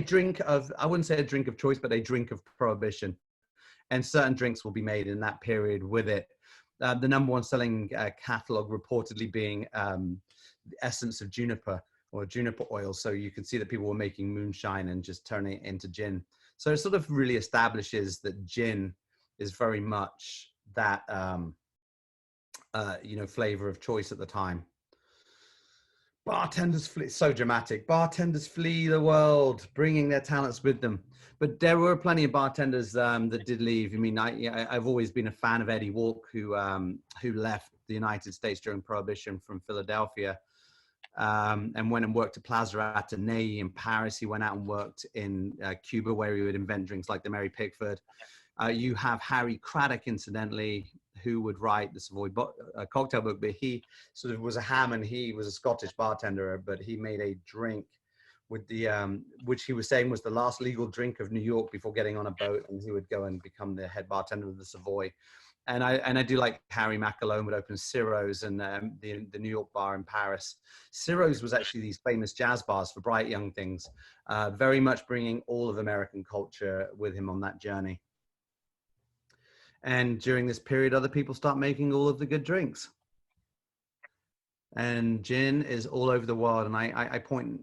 drink of, I wouldn't say a drink of choice, but a drink of Prohibition. And certain drinks will be made in that period with it. The #1 selling catalog reportedly being the essence of juniper or juniper oil. So you can see that people were making moonshine and just turning it into gin. So it sort of really establishes that gin is very much that, flavor of choice at the time. Bartenders flee, so dramatic. Bartenders flee the world, bringing their talents with them. But there were plenty of bartenders that did leave. I mean, I've always been a fan of Eddie Walk, who left the United States during Prohibition from Philadelphia and went and worked at Plaza Athénée in Paris. He went out and worked in Cuba, where he would invent drinks like the Mary Pickford. You have Harry Craddock, incidentally, who would write the Savoy cocktail book, but he sort of was a ham and he was a Scottish bartender, but he made a drink with the, which he was saying was the last legal drink of New York before getting on a boat, and he would go and become the head bartender of the Savoy. And I do like Harry McAlone would open Ciro's and the New York bar in Paris. Ciro's was actually these famous jazz bars for bright young things, very much bringing all of American culture with him on that journey. And during this period, other people start making all of the good drinks. And gin is all over the world. And I bring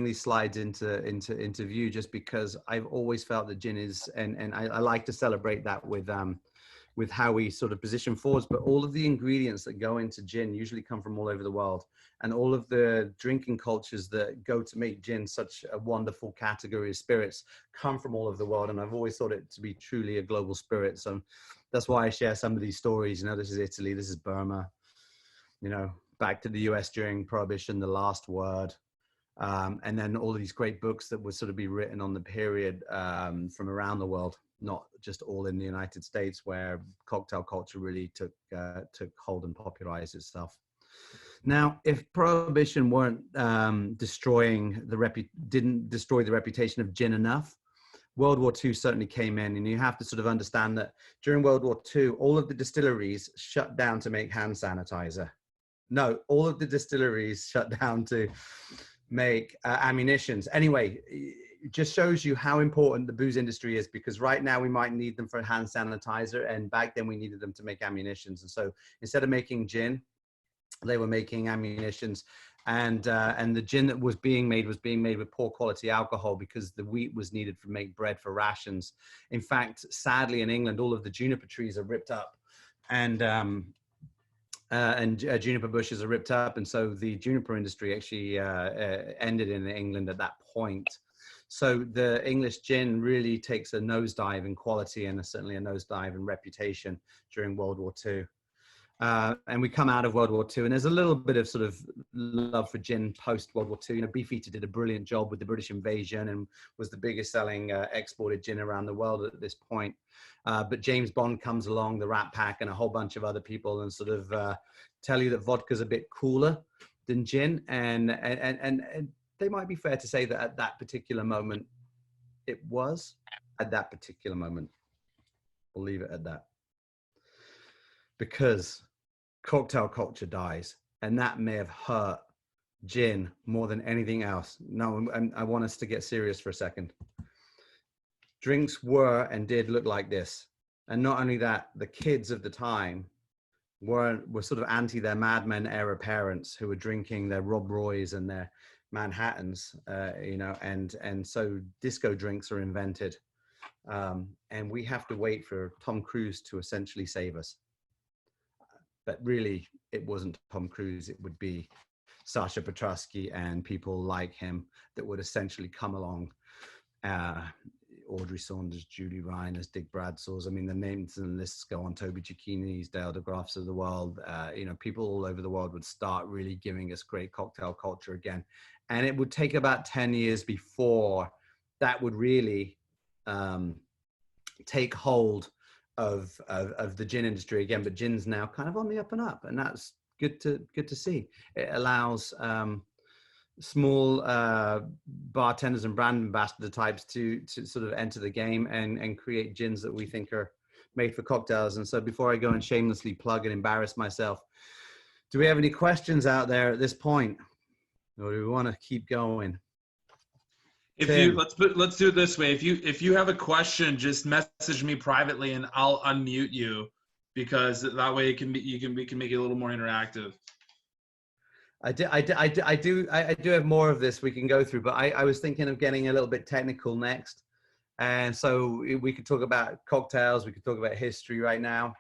these slides into view just because I've always felt that gin is, and I like to celebrate that with how we sort of position forwards, but all of the ingredients that go into gin usually come from all over the world. And all of the drinking cultures that go to make gin such a wonderful category of spirits come from all over the world. And I've always thought it to be truly a global spirit. So that's why I share some of these stories. You know, this is Italy, this is Burma, you know, back to the US during Prohibition, The Last Word. And then all of these great books that would sort of be written on the period from around the world. not just all in the United States, where cocktail culture really took hold and popularized itself. Now, if prohibition weren't didn't destroy the reputation of gin enough, World War II certainly came in, and you have to sort of understand that during World War II, all of the distilleries shut down to make hand sanitizer. No, all of the distilleries shut down to make ammunitions. Anyway, it just shows you how important the booze industry is, because right now we might need them for hand sanitizer, and back then we needed them to make ammunitions. And so instead of making gin, they were making ammunitions, and the gin that was being made with poor quality alcohol, because the wheat was needed to make bread for rations. In fact, sadly, in England, all of the juniper trees are ripped up, and juniper bushes are ripped up, and so the juniper industry actually ended in England at that point. So the English gin really takes a nosedive in quality, and certainly a nosedive in reputation during World War II. And we come out of World War II, and there's a little bit of sort of love for gin post World War II. You know, Beefeater did a brilliant job with the British invasion and was the biggest selling exported gin around the world at this point. But James Bond comes along, the Rat Pack, and a whole bunch of other people, and sort of tell you that vodka's a bit cooler than gin. And they might be fair to say that at that particular moment, it was. At that particular moment, we'll leave it at that. Because cocktail culture dies, and that may have hurt gin more than anything else. No, I want us to get serious for a second. Drinks were and did look like this. And not only that, the kids of the time were sort of anti their Mad Men era parents who were drinking their Rob Roys and their Manhattans, you know, and so disco drinks are invented. And we have to wait for Tom Cruise to essentially save us. But really, it wasn't Tom Cruise. It would be Sasha Petrosky and people like him that would essentially come along. Audrey Saunders, Julie Reiners, Dick Bradsaws. I mean, the names and the lists go on. Toby Cicchini's, Dale DeGraffs of the world. You know, people all over the world would start really giving us great cocktail culture again. And it would take about 10 years before that would really take hold of the gin industry again. But gin's now kind of on the up and up, and that's good to see. It allows small bartenders and brand ambassador types to sort of enter the game and create gins that we think are made for cocktails. And so before I go and shamelessly plug and embarrass myself, do we have any questions out there at this point, or do we want to keep going? Let's do it this way. If you have a question, just message me privately and I'll unmute you, because that way we can make it a little more interactive. I do have more of this we can go through, but I was thinking of getting a little bit technical next. And so we could talk about cocktails, we could talk about history right now.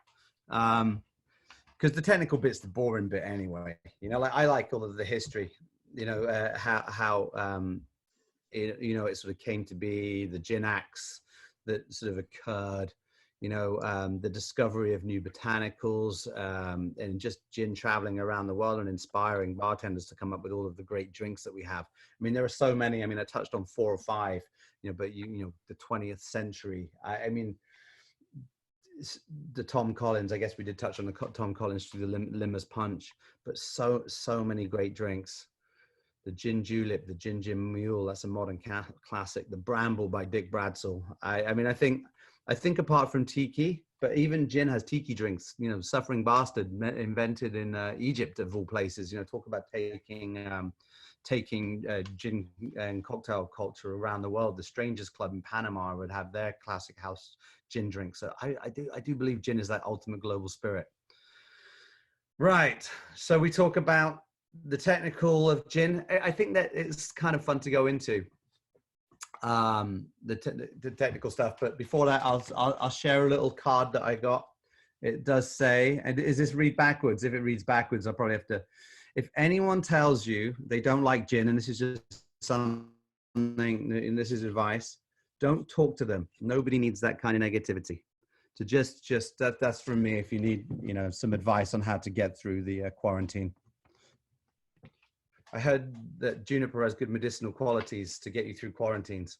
Because the technical bit's the boring bit anyway. You know, like I like all of the history, you know, how you know, it sort of came to be, the gin acts that sort of occurred, you know, the discovery of new botanicals, and just gin traveling around the world and inspiring bartenders to come up with all of the great drinks that we have. I mean, there are so many. I mean, I touched on 4 or 5, you know, but you know, the 20th century. I mean, the Tom Collins. I guess we did touch on the Tom Collins through the Limmer's Punch, but so many great drinks. The Gin Julep, the Gin Mule, that's a modern classic. The Bramble by Dick Bradsaw. I mean, I think apart from tiki, but even gin has tiki drinks. You know, Suffering Bastard, invented in Egypt of all places. You know, talk about taking gin and cocktail culture around the world. The Strangers Club in Panama would have their classic house gin drink. So I do believe gin is that ultimate global spirit. Right. So we talk about the technical of gin. I think that it's kind of fun to go into the technical stuff, but before that, I'll share a little card that I got. It does say, and is this read backwards? If it reads backwards, I'll probably have to. If anyone tells you they don't like gin, and this is just something, and this is advice, don't talk to them. Nobody needs that kind of negativity. So just that's from me. If you need, you know, some advice on how to get through the quarantine. I heard that juniper has good medicinal qualities to get you through quarantines.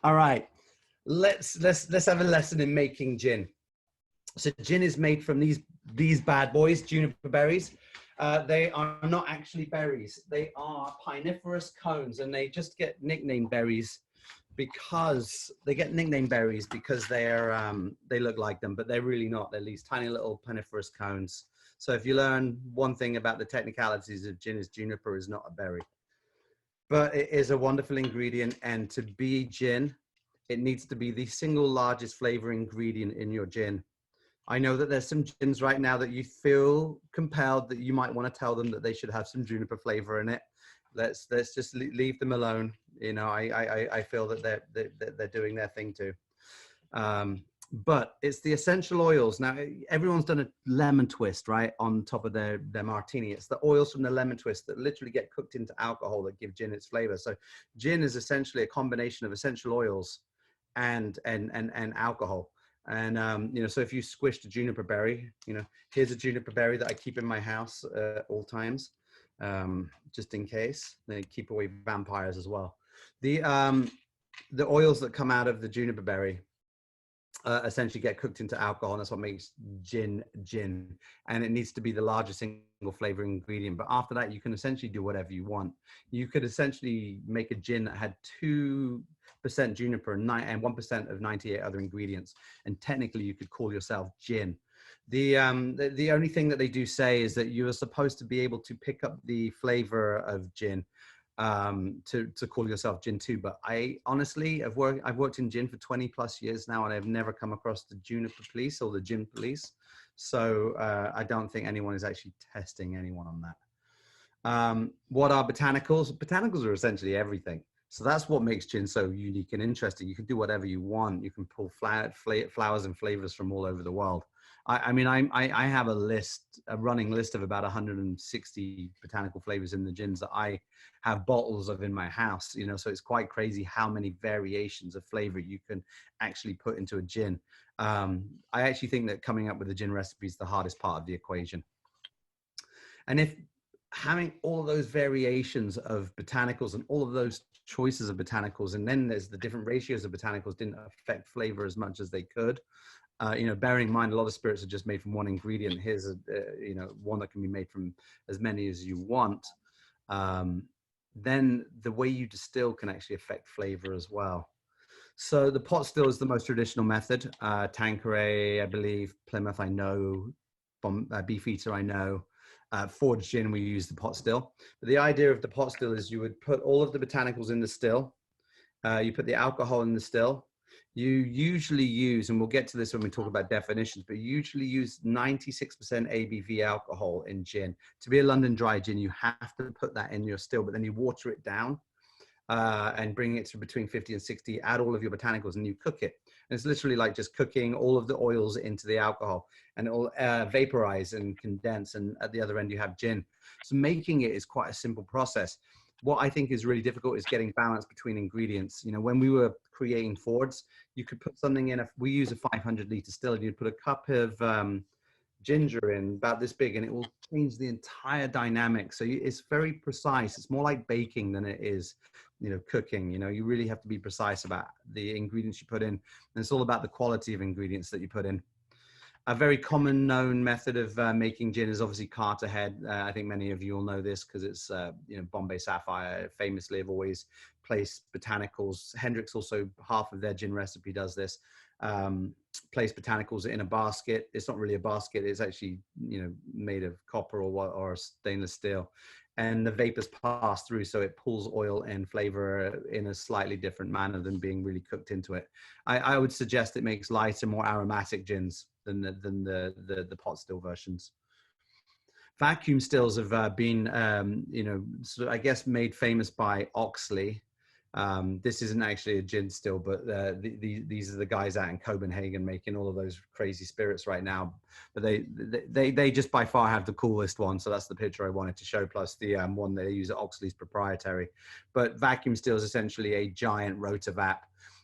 All right, let's have a lesson in making gin. So gin is made from these bad boys, juniper berries. They are not actually berries. They are pineferous cones, and they just get nicknamed berries because they they look like them, but they're really not. They're these tiny little pineferous cones. So if you learn one thing about the technicalities of gin, is juniper is not a berry, but it is a wonderful ingredient. And to be gin, it needs to be the single largest flavor ingredient in your gin. I know that there's some gins right now that you feel compelled that you might want to tell them that they should have some juniper flavor in it. Let's just leave them alone. You know, I feel that they're doing their thing too. But it's the essential oils. Now, everyone's done a lemon twist, right, on top of their martini. It's the oils from the lemon twist that literally get cooked into alcohol that give gin its flavor. So gin is essentially a combination of essential oils and alcohol. And, you know, so if you squished a juniper berry, you know, here's a juniper berry that I keep in my house at all times, just in case. They keep away vampires as well. The oils that come out of the juniper berry essentially get cooked into alcohol, and that's what makes gin. And it needs to be the largest single flavor ingredient. But after that, you can essentially do whatever you want. You could essentially make a gin that had 2% juniper and 1% of 98 other ingredients, and technically you could call yourself gin. The only thing that they do say is that you are supposed to be able to pick up the flavor of gin to call yourself gin too. But I honestly, I've worked in gin for 20 plus years now, and I've never come across the juniper police or the gin police. So I don't think anyone is actually testing anyone on that. What are botanicals? Botanicals are essentially everything. So that's what makes gin so unique and interesting. You can do whatever you want. You can pull flowers and flavors from all over the world. I mean, I have a running list of about 160 botanical flavors in the gins that I have bottles of in my house, you know, so it's quite crazy how many variations of flavor you can actually put into a gin. I actually think that coming up with a gin recipe is the hardest part of the equation. And if having all of those variations of botanicals and all of those choices of botanicals, and then there's the different ratios of botanicals, didn't affect flavor as much as they could. You know, bearing in mind a lot of spirits are just made from one ingredient. Here's you know, one that can be made from as many as you want. Then the way you distill can actually affect flavor as well. So the pot still is the most traditional method. Tanqueray, I believe, Plymouth, I know, Beefeater, I know. Forged gin, we use the pot still. But the idea of the pot still is you would put all of the botanicals in the still. You put the alcohol in the still. You usually use, and we'll get to this when we talk about definitions, but you usually use 96% ABV alcohol in gin. To be a London dry gin, you have to put that in your still, but then you water it down and bring it to between 50 and 60, add all of your botanicals and you cook it. And it's literally like just cooking all of the oils into the alcohol, and it will vaporize and condense. And at the other end, you have gin. So making it is quite a simple process. What I think is really difficult is getting balance between ingredients. You know, when we were creating Fords, you could put something in, we use a 500 liter still, and you'd put a cup of ginger in about this big, and it will change the entire dynamic. So it's very precise. It's more like baking than it is, you know, cooking. You know, you really have to be precise about the ingredients you put in, and it's all about the quality of ingredients that you put in. A very common known method of making gin is obviously Carter Head. I think many of you will know this because it's, you know, Bombay Sapphire famously have always placed botanicals. Hendrick's also, half of their gin recipe does this. Place botanicals in a basket. It's not really a basket. It's actually, you know, made of copper or stainless steel. And the vapors pass through, so it pulls oil and flavor in a slightly different manner than being really cooked into it. I would suggest it makes lighter, more aromatic gins than the pot still versions. Vacuum stills have been, you know, sort of, I guess, made famous by Oxley. This isn't actually a gin still, but these are the guys out in Copenhagen making all of those crazy spirits right now. But they just by far have the coolest one. So that's the picture I wanted to show, plus the one they use at Oxley's proprietary. But vacuum still is essentially a giant rotovac.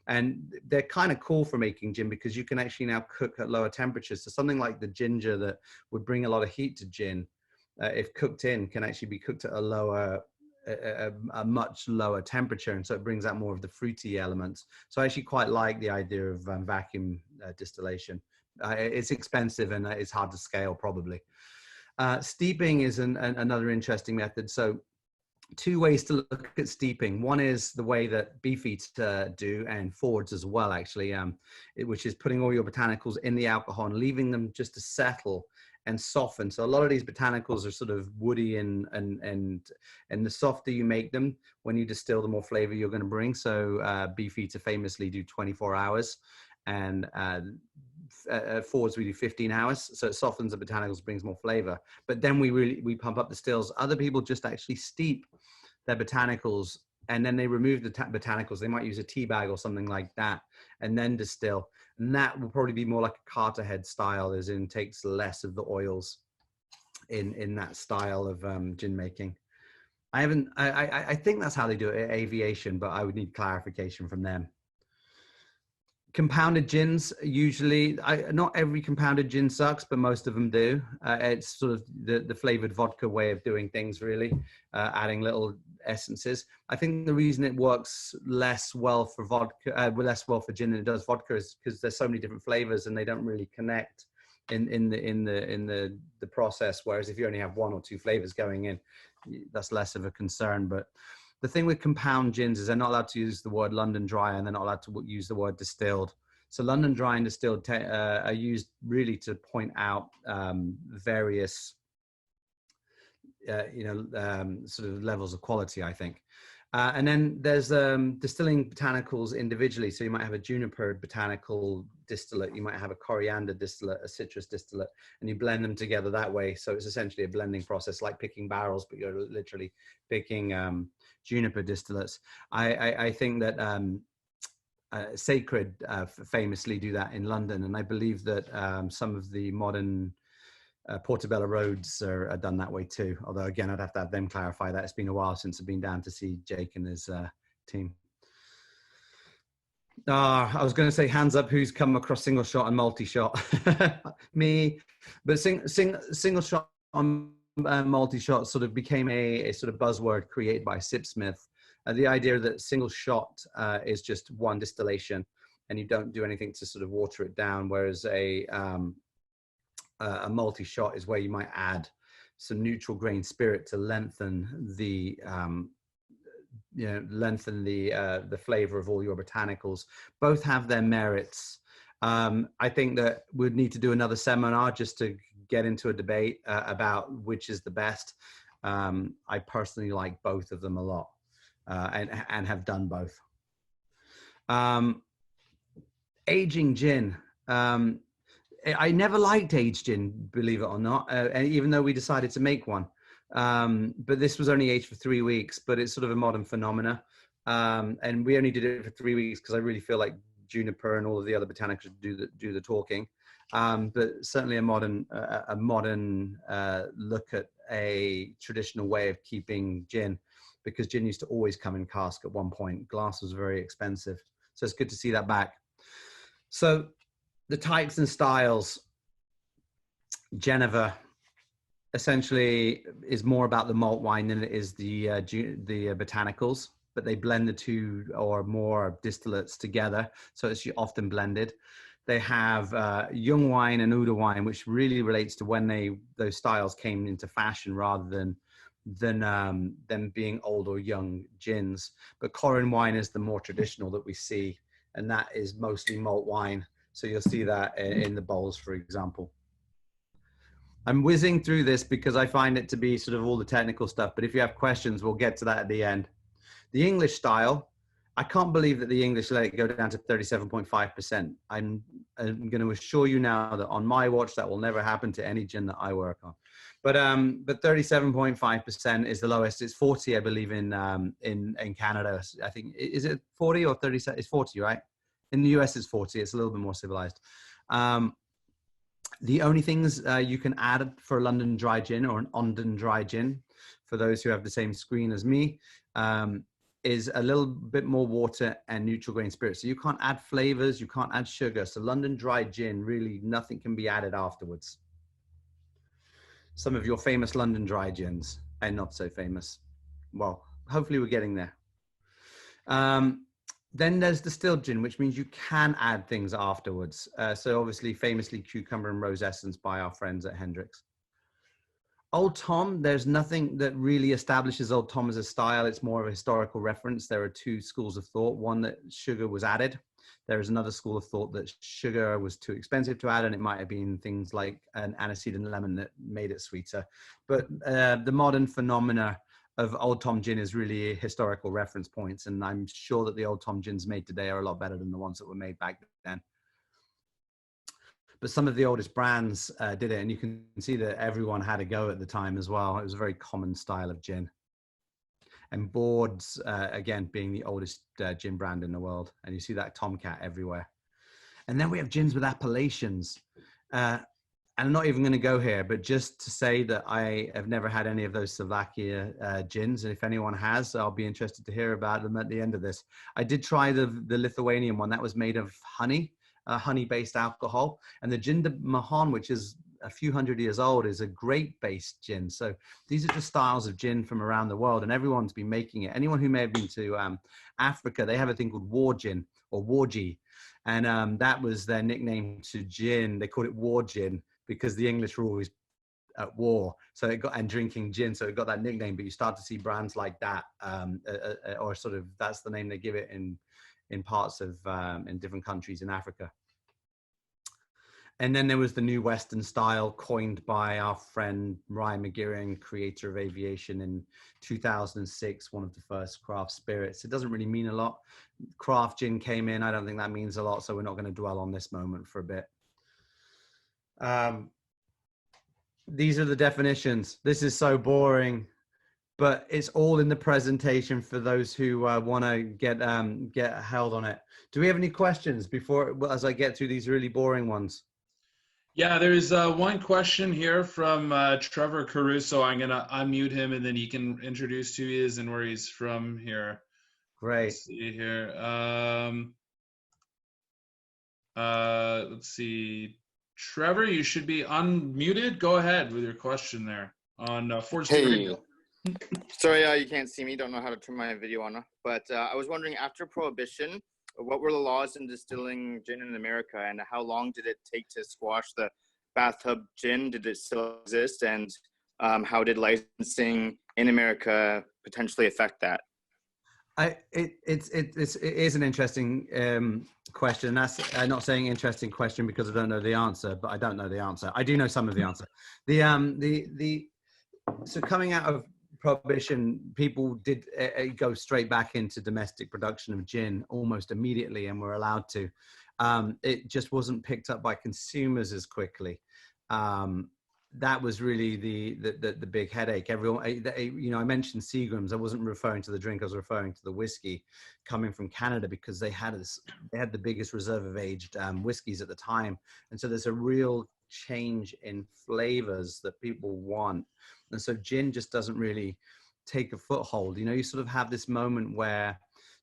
And they're kind of cool for making gin because you can actually now cook at lower temperatures. So something like the ginger that would bring a lot of heat to gin, if cooked in, can actually be cooked at a lower a much lower temperature, and so it brings out more of the fruity elements. So I actually quite like the idea of vacuum distillation. It's expensive and it's hard to scale probably. Steeping is another interesting method. So two ways to look at steeping. One is the way that Beefeater do, and Fords as well, actually, which is putting all your botanicals in the alcohol and leaving them just to settle and soften. So a lot of these botanicals are sort of woody, and the softer you make them, when you distill, the more flavor you're going to bring. So Beefeater famously do 24 hours, and Fords we do 15 hours. So it softens the botanicals, brings more flavor. But then we pump up the stills. Other people just actually steep their botanicals, and then they remove the botanicals. They might use a tea bag or something like that, and then distill. And that will probably be more like a Carter head style, as in takes less of the oils in that style of gin making. I think that's how they do it at Aviation, but I would need clarification from them. Compounded gins, usually, not every compounded gin sucks, but most of them do. It's sort of the flavored vodka way of doing things, really, adding little essences. I think the reason it works less well for vodka, less well for gin than it does vodka, is because there's so many different flavors and they don't really connect in the process. Whereas if you only have one or two flavors going in, that's less of a concern. But the thing with compound gins is they're not allowed to use the word London dry, and they're not allowed to use the word distilled. So London dry and distilled are used really to point out various, sort of levels of quality, I think. And then there's distilling botanicals individually. So you might have a juniper botanical distillate, you might have a coriander distillate, a citrus distillate, and you blend them together that way. So it's essentially a blending process, like picking barrels, but you're literally picking juniper distillates. I think that Sacred famously do that in London, and I believe that some of the modern Portobello Roads are done that way too. Although again, I'd have to have them clarify that. It's been a while since I've been down to see Jake and his team. I was going to say hands up who's come across single shot and multi-shot. Me, but single shot on multi-shot sort of became a sort of buzzword created by Sipsmith. The idea that single shot is just one distillation and you don't do anything to sort of water it down, whereas a multi-shot is where you might add some neutral grain spirit to lengthen the the flavor of all your botanicals. Both have their merits. I think that we'd need to do another seminar just to get into a debate about which is the best. I personally like both of them a lot, and have done both. Aging gin. I never liked aged gin, believe it or not, even though we decided to make one. But this was only aged for 3 weeks, but it's sort of a modern phenomena. And we only did it for 3 weeks because I really feel like Juniper and all of the other botanicals do the talking. But certainly a modern look at a traditional way of keeping gin, because gin used to always come in cask at one point. Glass was very expensive. So it's good to see that back. So the types and styles. Geneva essentially is more about the malt wine than it is the botanicals, but they blend the two or more distillates together, so it's often blended. They have young wine and Uda wine, which really relates to when those styles came into fashion rather than them being old or young gins. But Corin wine is the more traditional that we see, and that is mostly malt wine. So you'll see that in the bowls, for example. I'm whizzing through this because I find it to be sort of all the technical stuff, but if you have questions, we'll get to that at the end. The English style, I can't believe that the English let it go down to 37.5%. I'm going to assure you now that on my watch, that will never happen to any gin that I work on. But 37.5% is the lowest. It's 40, I believe, in Canada. I think, is it 40 or 37? It's 40, right? In the US, it's 40. It's a little bit more civilized. The only things you can add for a London dry gin or an Onden dry gin, for those who have the same screen as me, is a little bit more water and neutral grain spirit. So you can't add flavors, you can't add sugar. So London dry gin, really nothing can be added afterwards. Some of your famous London dry gins, and not so famous. Well, hopefully we're getting there. Then there's distilled gin, which means you can add things afterwards. So obviously, famously, cucumber and rose essence by our friends at Hendrick's. Old Tom, there's nothing that really establishes Old Tom as a style. It's more of a historical reference. There are two schools of thought. One, that sugar was added. There is another school of thought that sugar was too expensive to add, and it might have been things like an aniseed and lemon that made it sweeter. But the modern phenomena of Old Tom gin is really historical reference points, and I'm sure that the Old Tom gins made today are a lot better than the ones that were made back then. But some of the oldest brands did it, and you can see that everyone had a go at the time as well. It was a very common style of gin. And Boards, again, being the oldest gin brand in the world. And you see that tomcat everywhere. And then we have gins with appellations. And I'm not even going to go here, but just to say that I have never had any of those Slovakia gins. And if anyone has, I'll be interested to hear about them at the end of this. I did try the Lithuanian one that was made of honey. Honey-based alcohol, and the gin de Mahon, which is a few hundred years old, is a grape-based gin. So these are just styles of gin from around the world, and everyone's been making it. Anyone who may have been to Africa, they have a thing called war gin or warji, and that was their nickname to gin. They called it war gin because the English were always at war, so it got, and drinking gin, so it got that nickname. But you start to see brands like that, or sort of that's the name they give it in parts of in different countries in Africa. And then there was the new Western style coined by our friend Ryan McGeeran, creator of aviation, in 2006, one of the first craft spirits. It doesn't really mean a lot. Craft gin came in. I don't think that means a lot, so we're not going to dwell on this moment for a bit. These are the definitions. This is so boring, but it's all in the presentation for those who want to get held on it. Do we have any questions before, as I get through these really boring ones? Yeah, there's one question here from Trevor Caruso. I'm going to unmute him, and then he can introduce who he is and where he's from here. Great. Let's see here. Let's see. Trevor, you should be unmuted. Go ahead with your question there on Force Radio. Sorry, you can't see me. Don't know how to turn my video on. But I was wondering, after Prohibition, what were the laws in distilling gin in America, and how long did it take to squash the bathtub gin? Did it still exist? And how did licensing in America potentially affect that? It is an interesting question. That's, I'm not saying interesting question because I don't know the answer, but I don't know the answer. I do know some of the answer. So coming out of Prohibition, people did go straight back into domestic production of gin almost immediately, and were allowed to. It just wasn't picked up by consumers as quickly. That was really the big headache. Everyone, you know, I mentioned Seagram's. I wasn't referring to the drink. I was referring to the whiskey coming from Canada, because they had the biggest reserve of aged whiskeys at the time, and so there's a real change in flavors that people want, and so gin just doesn't really take a foothold. You know, you sort of have this moment where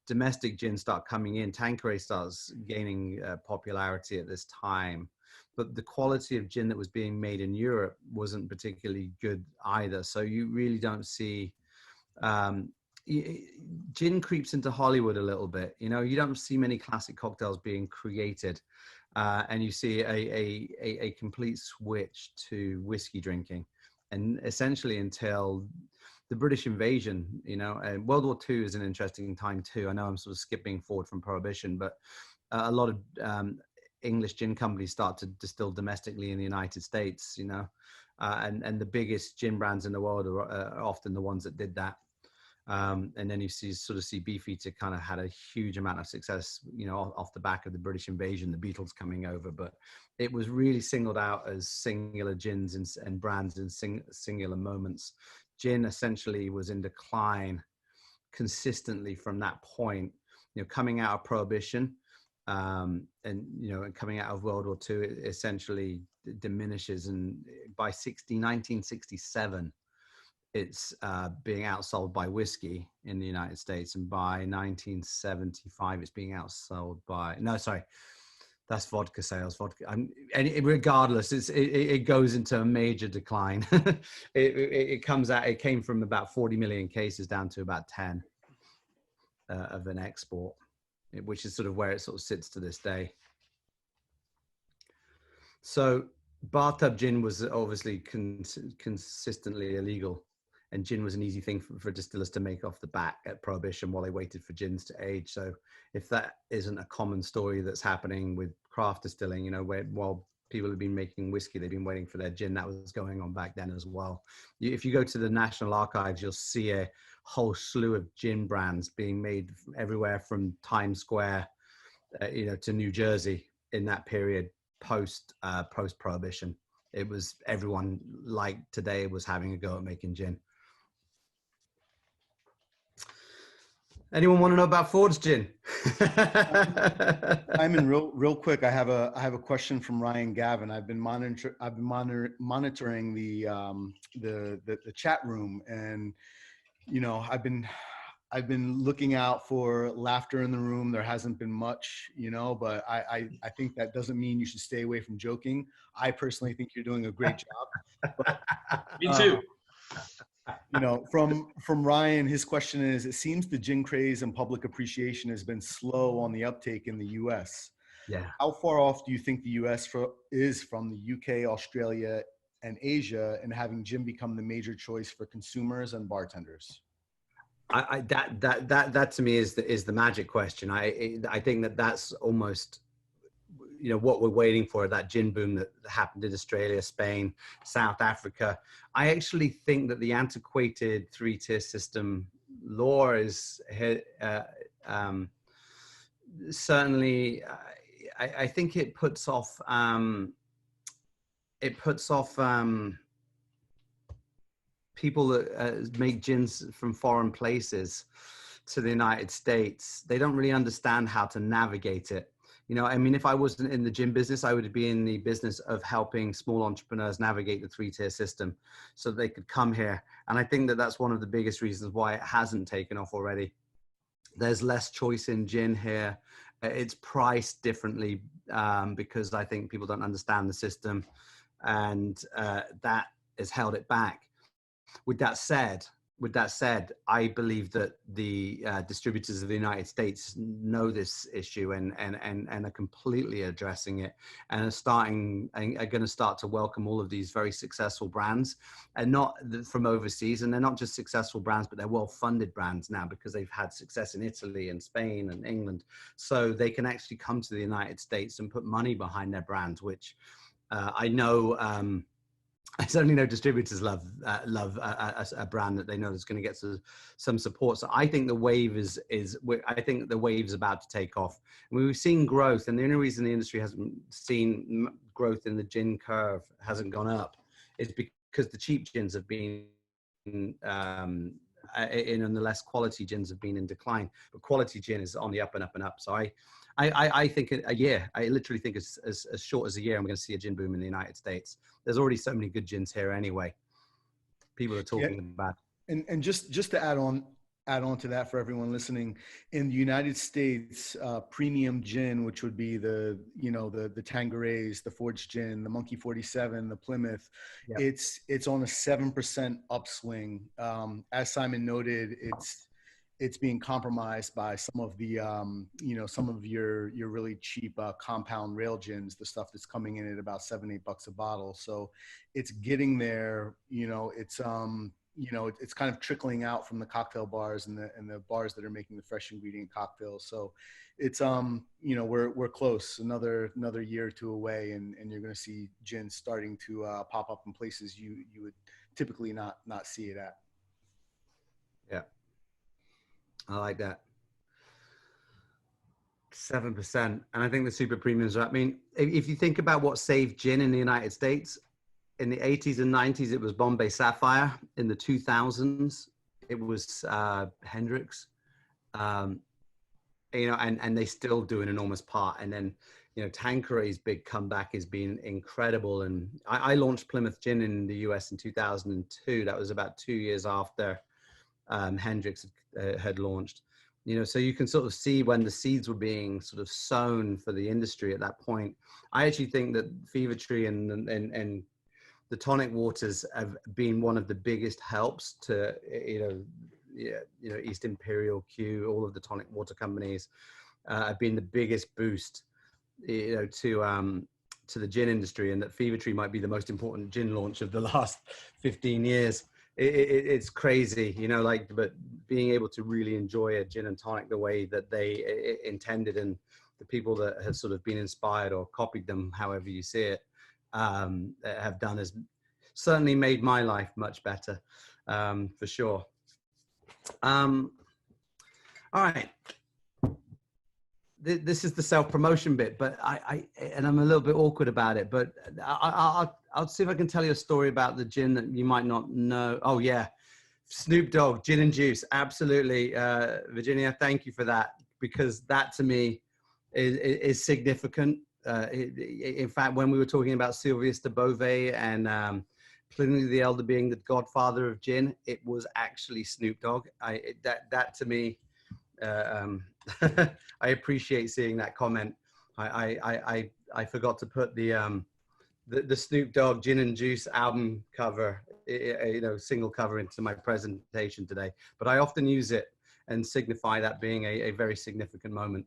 domestic gin start coming in. Tanqueray starts gaining popularity at this time, but the quality of gin that was being made in Europe wasn't particularly good either. So you really don't see, gin creeps into Hollywood a little bit. You know, you don't see many classic cocktails being created, and you see a complete switch to whiskey drinking. And essentially until the British invasion, you know, and World War II is an interesting time too. I know I'm sort of skipping forward from Prohibition, but a lot of English gin companies start to distill domestically in the United States, you know, and the biggest gin brands in the world are often the ones that did that. And then you sort of see Beefeater kind of had a huge amount of success, you know, off the back of the British invasion, the Beatles coming over, but it was really singled out as singular gins and brands in singular moments. Gin essentially was in decline consistently from that point, you know, coming out of Prohibition, and, you know, and coming out of World War II, it essentially diminishes. And by 1967, it's being outsold by whiskey in the United States. And by 1975, it's being outsold by, That's vodka sales. Vodka, and regardless, it goes into a major decline. it comes out. It came from about 40 million cases down to about 10 of an export, which is sort of where it sort of sits to this day. So bathtub gin was obviously consistently illegal, and gin was an easy thing for distillers to make off the bat at Prohibition while they waited for gins to age. So if that isn't a common story that's happening with craft distilling, you know, while people have been making whiskey, they've been waiting for their gin. That was going on back then as well. If you go to the National Archives, you'll see a whole slew of gin brands being made everywhere from Times Square, you know, to New Jersey in that period post Prohibition. It was everyone, like today, was having a go at making gin. Anyone want to know about Ford's gin? Simon, real quick, I have a question from Ryan Gavin. I've been monitoring the chat room, and you know, I've been looking out for laughter in the room. There hasn't been much, you know, but I think that doesn't mean you should stay away from joking. I personally think you're doing a great job. But, Me too. you know, from Ryan, his question is, it seems the gin craze and public appreciation has been slow on the uptake in the US. Yeah. How far off do you think the US is from the UK, Australia, and Asia, and having gin become the major choice for consumers and bartenders? That to me is the magic question. I think that's almost, you know, what we're waiting for, that gin boom that happened in Australia, Spain, South Africa. I actually think that the antiquated 3-tier system law is certainly, I think it puts off people that make gins from foreign places to the United States. They don't really understand how to navigate it. You know, I mean, if I wasn't in the gin business, I would be in the business of helping small entrepreneurs navigate the 3-tier system so they could come here. And I think that that's one of the biggest reasons why it hasn't taken off already. There's less choice in gin here. It's priced differently because I think people don't understand the system, and that has held it back. With that said, I believe that the distributors of the United States know this issue and are completely addressing it, and are going to start to welcome all of these very successful brands, and not from overseas. And they're not just successful brands, but they're well-funded brands now because they've had success in Italy and Spain and England. So they can actually come to the United States and put money behind their brands, which I know. I certainly know distributors love a brand that they know is going to get some support. So I think the wave I think the wave's about to take off. And we've seen growth, and the only reason the industry hasn't seen growth in the gin curve, hasn't gone up, is because the cheap gins have been and the less quality gins have been in decline. But quality gin is on the up and up and up. So I think a year, I literally think as short as a year, I'm going to see a gin boom in the United States. There's already so many good gins here anyway. People are talking about. And just to add on to that for everyone listening, in the United States, premium gin, which would be the Tanquerays, the Forged Gin, the Monkey 47, the Plymouth, yep, it's on a 7% upswing. As Simon noted, it's being compromised by some of the some of your really cheap compound rail gins, the stuff that's coming in at about $7-8 a bottle. So it's getting there. It's it's kind of trickling out from the cocktail bars and the bars that are making the fresh ingredient cocktails. So it's we're close, another year or two away, and you're going to see gin starting to pop up in places you would typically not see it at. Yeah. I like that. 7%. And I think the super premiums are, I mean, if you think about what saved gin in the United States, in the 80s and 90s, it was Bombay Sapphire. In the 2000s, it was Hendrix. And they still do an enormous part. And then, Tanqueray's big comeback has been incredible. And I launched Plymouth Gin in the US in 2002. That was about 2 years after Hendrix had launched. You know, so you can sort of see when the seeds were being sort of sown for the industry at that point. I actually think that Fever Tree and the tonic waters have been one of the biggest helps to, East Imperial, Q, all of the tonic water companies have been the biggest boost, to the gin industry, and that Fever Tree might be the most important gin launch of the last 15 years. It's crazy, but being able to really enjoy a gin and tonic the way that they intended, and the people that have sort of been inspired or copied them, however you see it, have done, has certainly made my life much better, for sure. All right. This is the self-promotion bit, but I'm a little bit awkward about it, but I'll see if I can tell you a story about the gin that you might not know. Oh yeah. Snoop Dogg, gin and juice. Absolutely. Virginia, thank you for that, because that to me is significant. In fact, when we were talking about Sylvius de Beauvais and Pliny the Elder being the godfather of gin, it was actually Snoop Dogg. That to me, I appreciate seeing that comment. I forgot to put the Snoop Dogg Gin and Juice album cover, single cover into my presentation today, but I often use it and signify that being a very significant moment.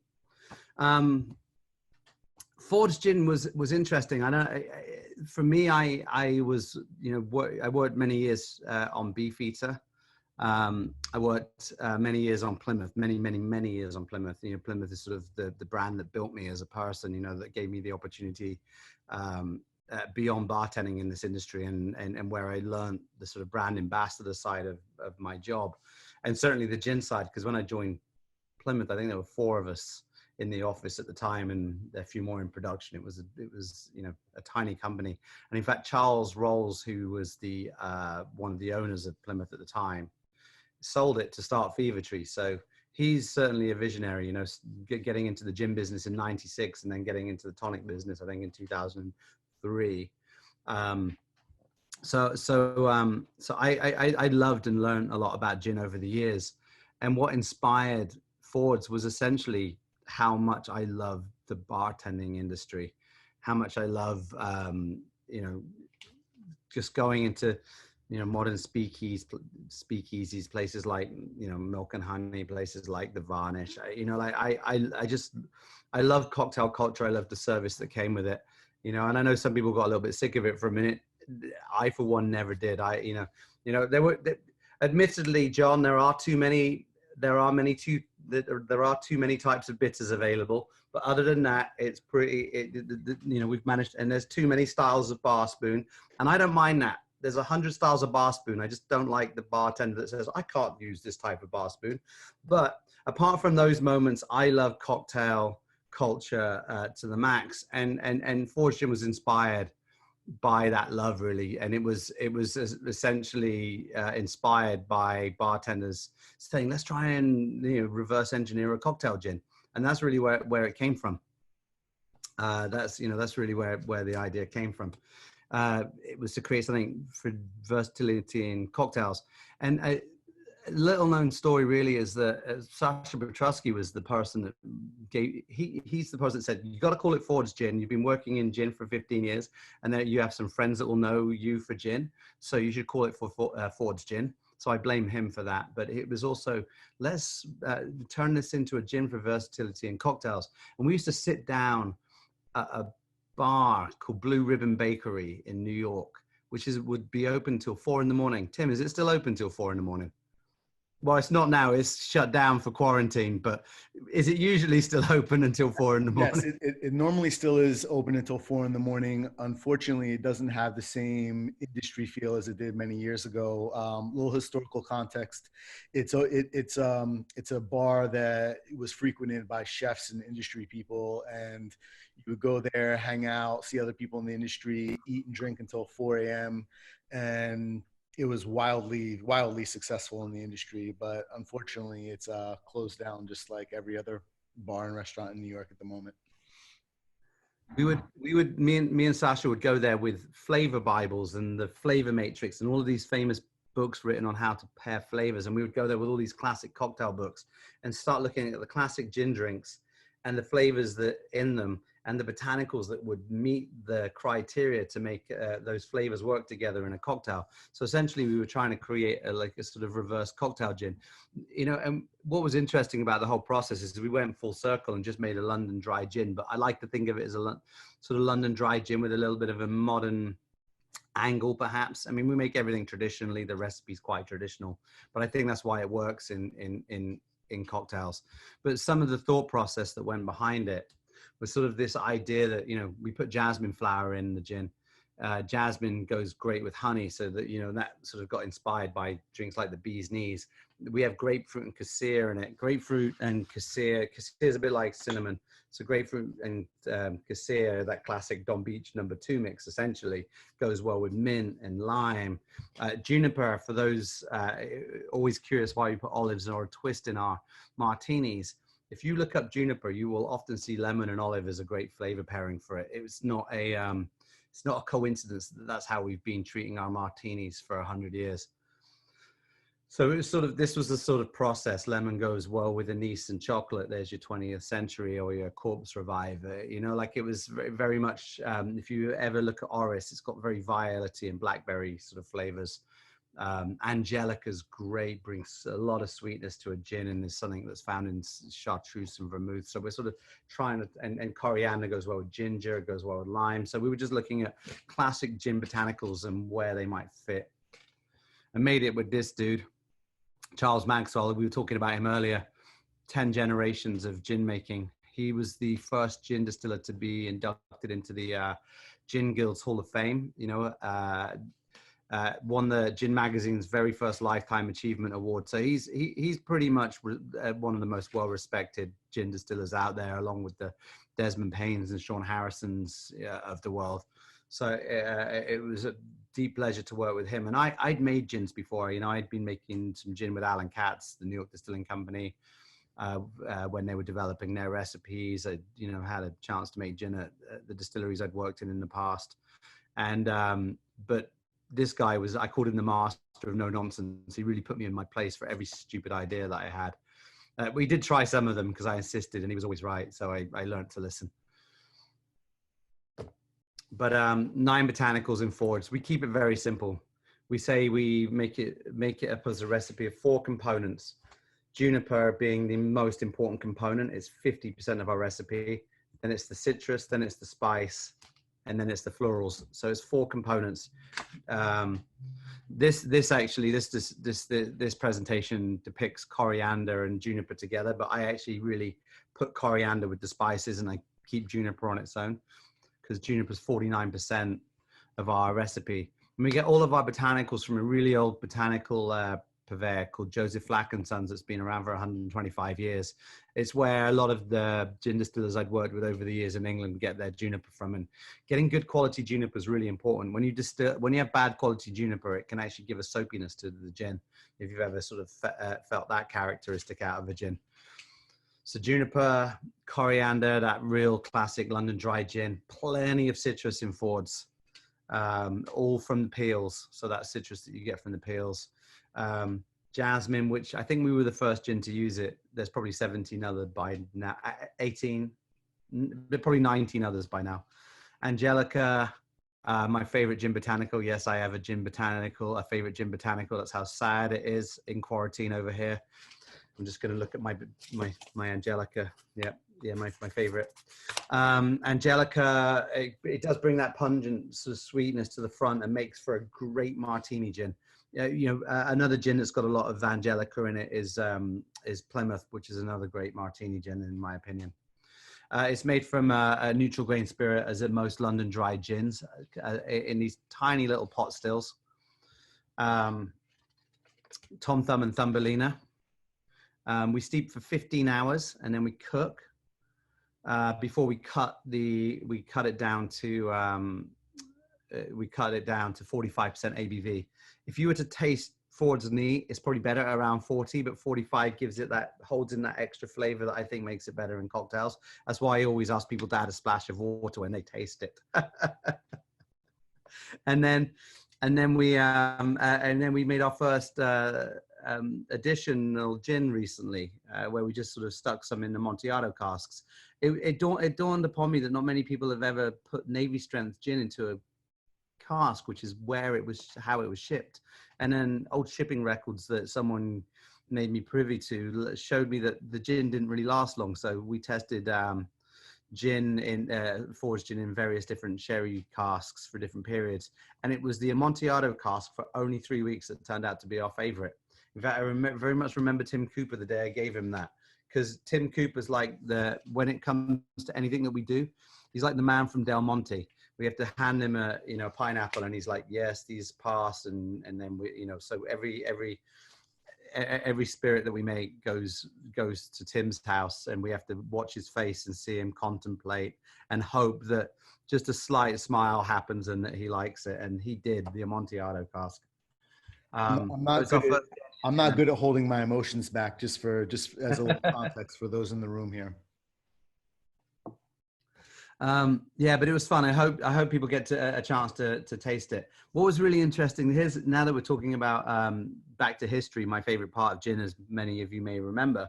Ford's Gin was interesting. I know for me, I was, I worked many years on Beefeater. I worked many years on Plymouth, many years on Plymouth. Plymouth is sort of the brand that built me as a person, that gave me the opportunity beyond bartending in this industry, and where I learned the sort of brand ambassador side of my job, and certainly the gin side, because when I joined Plymouth, I think there were 4 of us in the office at the time, and a few more in production. It was a tiny company. And in fact, Charles Rolls, who was the one of the owners of Plymouth at the time, sold it to start Fever Tree. So he's certainly a visionary, getting into the gin business in '96 and then getting into the tonic business, I think, in 2003. So I loved and learned a lot about gin over the years. And what inspired Ford's was essentially how much I love the bartending industry, how much I love, just going into, modern speakeasies, places like, Milk and Honey, places like the Varnish. I love cocktail culture. I love the service that came with it, and I know some people got a little bit sick of it for a minute. I, for one, never did. Admittedly, John, there are too many types of bitters available, but other than that, it's pretty, we've managed, and there's too many styles of bar spoon, and I don't mind that. There's 100 styles of bar spoon. I just don't like the bartender that says, I can't use this type of bar spoon. But apart from those moments, I love cocktail culture to the max, and Forge Gin was inspired by that love, really. And it was essentially inspired by bartenders saying, let's try and reverse engineer a cocktail gin. And that's really where it came from. That's really where the idea came from. It was to create something for versatility in cocktails. And a little known story really is that Sasha Petrusky was the person that he's the person that said, you got to call it Ford's Gin. You've been working in gin for 15 years, and then you have some friends that will know you for gin, so you should call it Ford's Gin. So I blame him for that. But it was also, let's turn this into a gin for versatility in cocktails. And we used to sit down at a bar called Blue Ribbon Bakery in New York, which would be open till 4 a.m. Tim, is it still open till 4 a.m? Well, it's not now. It's shut down for quarantine, but is it usually still open until 4 a.m? Yes, it normally still is open until 4 a.m. Unfortunately, it doesn't have the same industry feel as it did many years ago. Little historical context. It's a bar that was frequented by chefs and industry people, and you would go there, hang out, see other people in the industry, eat and drink until 4 a.m. And it was wildly successful in the industry, but unfortunately it's closed down, just like every other bar and restaurant in New York at the moment. Me and Sasha would go there with flavor Bibles and the flavor matrix and all of these famous books written on how to pair flavors, and we would go there with all these classic cocktail books and start looking at the classic gin drinks and the flavors that in them and the botanicals that would meet the criteria to make those flavors work together in a cocktail. So essentially we were trying to create like a sort of reverse cocktail gin, you know. And what was interesting about the whole process is we went full circle and just made a London dry gin, but I like to think of it as a sort of London dry gin with a little bit of a modern angle, perhaps. I mean, we make everything traditionally. The recipe's quite traditional, but I think that's why it works in cocktails. But some of the thought process that went behind it was sort of this idea that, you know, we put jasmine flower in the gin. Jasmine goes great with honey, so that, you know, that sort of got inspired by drinks like the bee's knees. We have grapefruit and cassia in it. Grapefruit and cassia is a bit like cinnamon. So grapefruit and cassia, that classic Don Beach #2 mix, essentially goes well with mint and lime. Juniper, for those always curious why we put olives or a twist in our martinis. If you look up juniper, you will often see lemon and olive as a great flavor pairing for it. It's not a coincidence that that's how we've been treating our martinis for 100 years. So it was sort of, this was the sort of process. Lemon goes well with anise and chocolate. There's your 20th century or your corpse reviver. You know, like it was very, very much, if you ever look at Oris, it's got very violety and blackberry sort of flavors. Angelica's great, brings a lot of sweetness to a gin, and is something that's found in chartreuse and vermouth. So we're sort of trying to, and coriander goes well with ginger, it goes well with lime. So we were just looking at classic gin botanicals and where they might fit. I made it with this dude, Charles Maxwell. We were talking about him earlier. 10 generations of gin making. He was the first gin distiller to be inducted into the Gin Guild's Hall of Fame. You know, won the Gin Magazine's very first Lifetime Achievement Award. So he's pretty much one of the most well-respected gin distillers out there, along with the Desmond Paynes and Sean Harrisons of the world. So it was a deep pleasure to work with him. And I'd made gins before. You know, I'd been making some gin with Alan Katz, the New York Distilling Company, when they were developing their recipes. I, you know, had a chance to make gin at the distilleries I'd worked in the past. And but this guy was, I called him the master of no nonsense. He really put me in my place for every stupid idea that I had. We did try some of them because I insisted, and he was always right. So I learned to listen. But 9 botanicals in forwards. We keep it very simple. We say we make it up as a recipe of 4 components. Juniper being the most important component. It's 50% of our recipe. Then it's the citrus, then it's the spice, and then it's the florals. So it's 4 components. This presentation depicts coriander and juniper together, but I actually really put coriander with the spices, and I keep juniper on its own, because juniper is 49% of our recipe. And we get all of our botanicals from a really old botanical purveyor called Joseph Flack and Sons, that's been around for 125 years. It's where a lot of the gin distillers I'd worked with over the years in England get their juniper from. And getting good quality juniper is really important. When you have bad quality juniper, it can actually give a soapiness to the gin, if you've ever sort of felt that characteristic out of a gin. So juniper, coriander, that real classic London dry gin, plenty of citrus in forwards, all from the peels. So that citrus that you get from the peels. Jasmine, which I think we were the first gin to use it. There's probably 17 others by now, 18, probably 19 others by now. Angelica, my favorite gin botanical. Yes, I have a favorite gin botanical. That's how sad it is in quarantine over here. I'm just going to look at my Angelica. Yeah, my favorite. Angelica, it does bring that pungent sort of sweetness to the front and makes for a great martini gin. Another gin that's got a lot of Angelica in it is Plymouth, which is another great martini gin in my opinion. It's made from a neutral grain spirit, as in most London dry gins, in these tiny little pot stills. Tom Thumb and Thumbelina. We steep for 15 hours and then we cook. Before we cut it down to 45% ABV. If you were to taste forwards and neat, it's probably better around 40, but 45 holds in that extra flavor that I think makes it better in cocktails. That's why I always ask people to add a splash of water when they taste it. And then and then we made our first additional gin recently, where we just sort of stuck some in the Amontillado casks. It dawned upon me that not many people have ever put Navy strength gin into a cask, which is how it was shipped. And then old shipping records that someone made me privy to showed me that the gin didn't really last long. So we tested foraged gin in various different sherry casks for different periods, and it was the Amontillado cask for only 3 weeks that turned out to be our favorite. In fact, I very much remember Tim Cooper the day I gave him that, because Tim Cooper's like when it comes to anything that we do, he's like the man from Del Monte. We have to hand him a pineapple, and he's like, yes, these pass, and then we so every spirit that we make goes to Tim's house, and we have to watch his face and see him contemplate and hope that just a slight smile happens and that he likes it. And he did, the Amontillado cask. I'm not good at holding my emotions back, just as a little context for those in the room here. Yeah, but it was fun. I hope people get a chance to taste it. What was really interesting, now that we're talking about back to history, my favorite part of gin, as many of you may remember,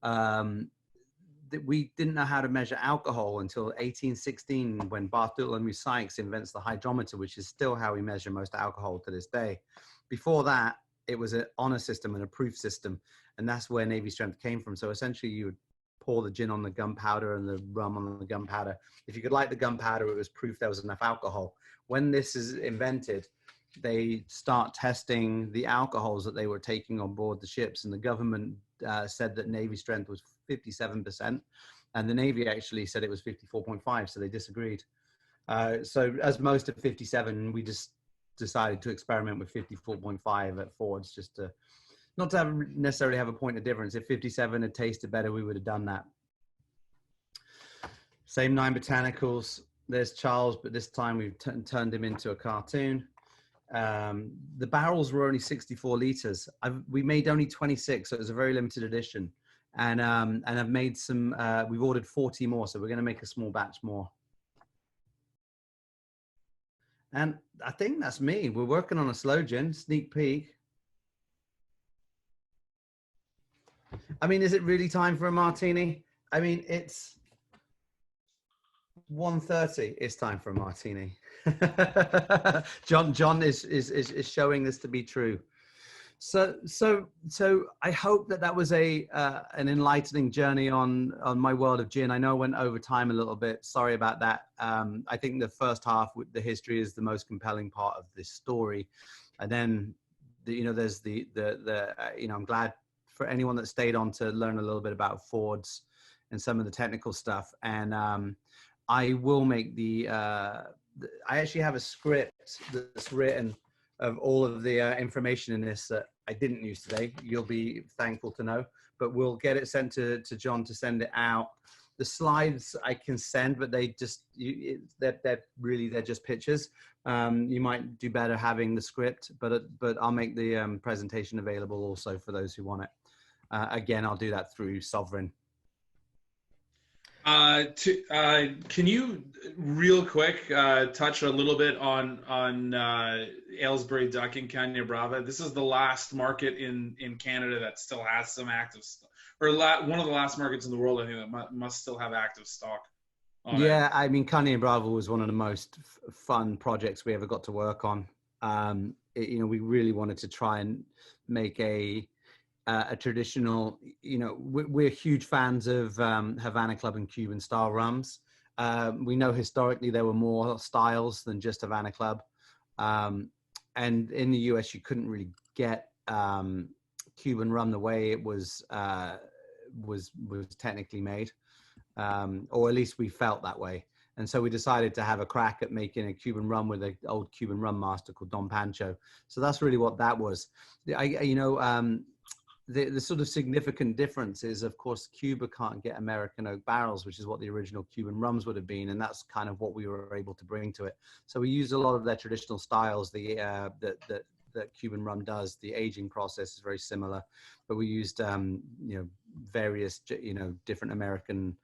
that we didn't know how to measure alcohol until 1816, when Bartholomew Sykes invents the hydrometer, which is still how we measure most alcohol to this day. Before that, it was an honor system and a proof system, and that's where Navy strength came from. So essentially, you would pour the gin on the gunpowder and the rum on the gunpowder. If you could light the gunpowder, it was proof there was enough alcohol. When this is invented, they start testing the alcohols that they were taking on board the ships, and the government said that Navy strength was 57%, and the Navy actually said it was 54.5, so they disagreed. So as most of 57, we just decided to experiment with 54.5 at Ford's, just to not to necessarily have a point of difference. If 57 had tasted better, we would have done that. Same 9 botanicals. There's Charles, but this time we've turned him into a cartoon. The barrels were only 64 liters. We made only 26, so it was a very limited edition. And I've made some, we've ordered 40 more, so we're going to make a small batch more. And I think that's me. We're working on a slow gin, sneak peek. I mean, is it really time for a martini? I mean, it's 1:30. It's time for a martini. John is showing this to be true. So I hope that was an enlightening journey on my world of gin. I know I went over time a little bit. Sorry about that. I think the first half with the history is the most compelling part of this story, and then there's I'm glad for anyone that stayed on to learn a little bit about Ford's and some of the technical stuff. And I will make I actually have a script that's written of all of the information in this that I didn't use today. You'll be thankful to know, but we'll get it sent to John to send it out. The slides I can send, but they're just pictures. You might do better having the script, but I'll make the presentation available also for those who want it. Again, I'll do that through Sovereign. Can you real quick touch a little bit on Aylesbury Duck and Canyon Brava? This is the last market in Canada that still has some active stock, or one of the last markets in the world, I think, that must still have active stock on it. I mean, Canyon Brava was one of the most fun projects we ever got to work on. We really wanted to try and make a traditional, we're huge fans of Havana Club and Cuban style rums. We know historically there were more styles than just Havana Club. And in the US, you couldn't really get Cuban rum the way it was technically made, or at least we felt that way. And so we decided to have a crack at making a Cuban rum with an old Cuban rum master called Don Pancho. So that's really what that was. The sort of significant difference is, of course, Cuba can't get American oak barrels, which is what the original Cuban rums would have been, and that's kind of what we were able to bring to it. So we used a lot of their traditional styles. That Cuban rum does. The aging process is very similar, but we used various different American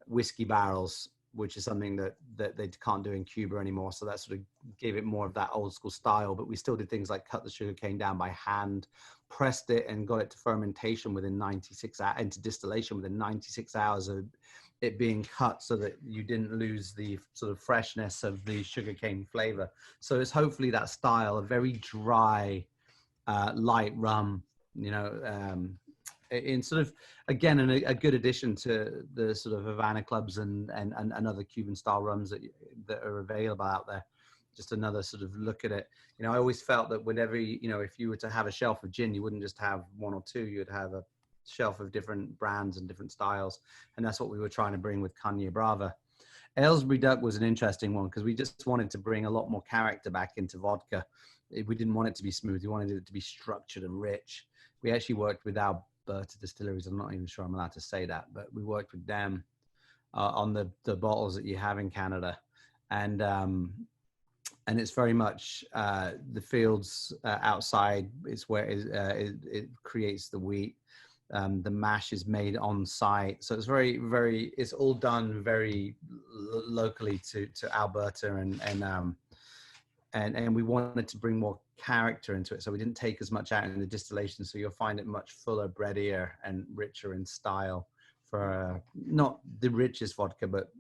whiskey barrels which is something that they can't do in Cuba anymore. So that sort of gave it more of that old school style, but we still did things like cut the sugarcane down by hand, pressed it and got it to fermentation within 96 hours, into distillation within 96 hours of it being cut, so that you didn't lose the sort of freshness of the sugarcane flavor. So it's hopefully that style, a very dry, light rum, you know, in sort of, again, a good addition to the sort of Havana clubs and other Cuban style rums that are available out there. Just another sort of look at it. You know, I always felt that whenever, you know, if you were to have a shelf of gin, you wouldn't just have one or two, you'd have a shelf of different brands and different styles. And that's what we were trying to bring with Caña Brava. Aylesbury Duck was an interesting one because we just wanted to bring a lot more character back into vodka. We didn't want it to be smooth. We wanted it to be structured and rich. We actually worked with Alberta Distilleries. I'm not even sure I'm allowed to say that, but we worked with them on the bottles that you have in Canada. And it's very much the fields outside is where it creates the wheat. The mash is made on site, so it's very, very. It's all done very locally to Alberta, and we wanted to bring more character into it, so we didn't take as much out in the distillation. So you'll find it much fuller, breadier, and richer in style. For not the richest vodka, but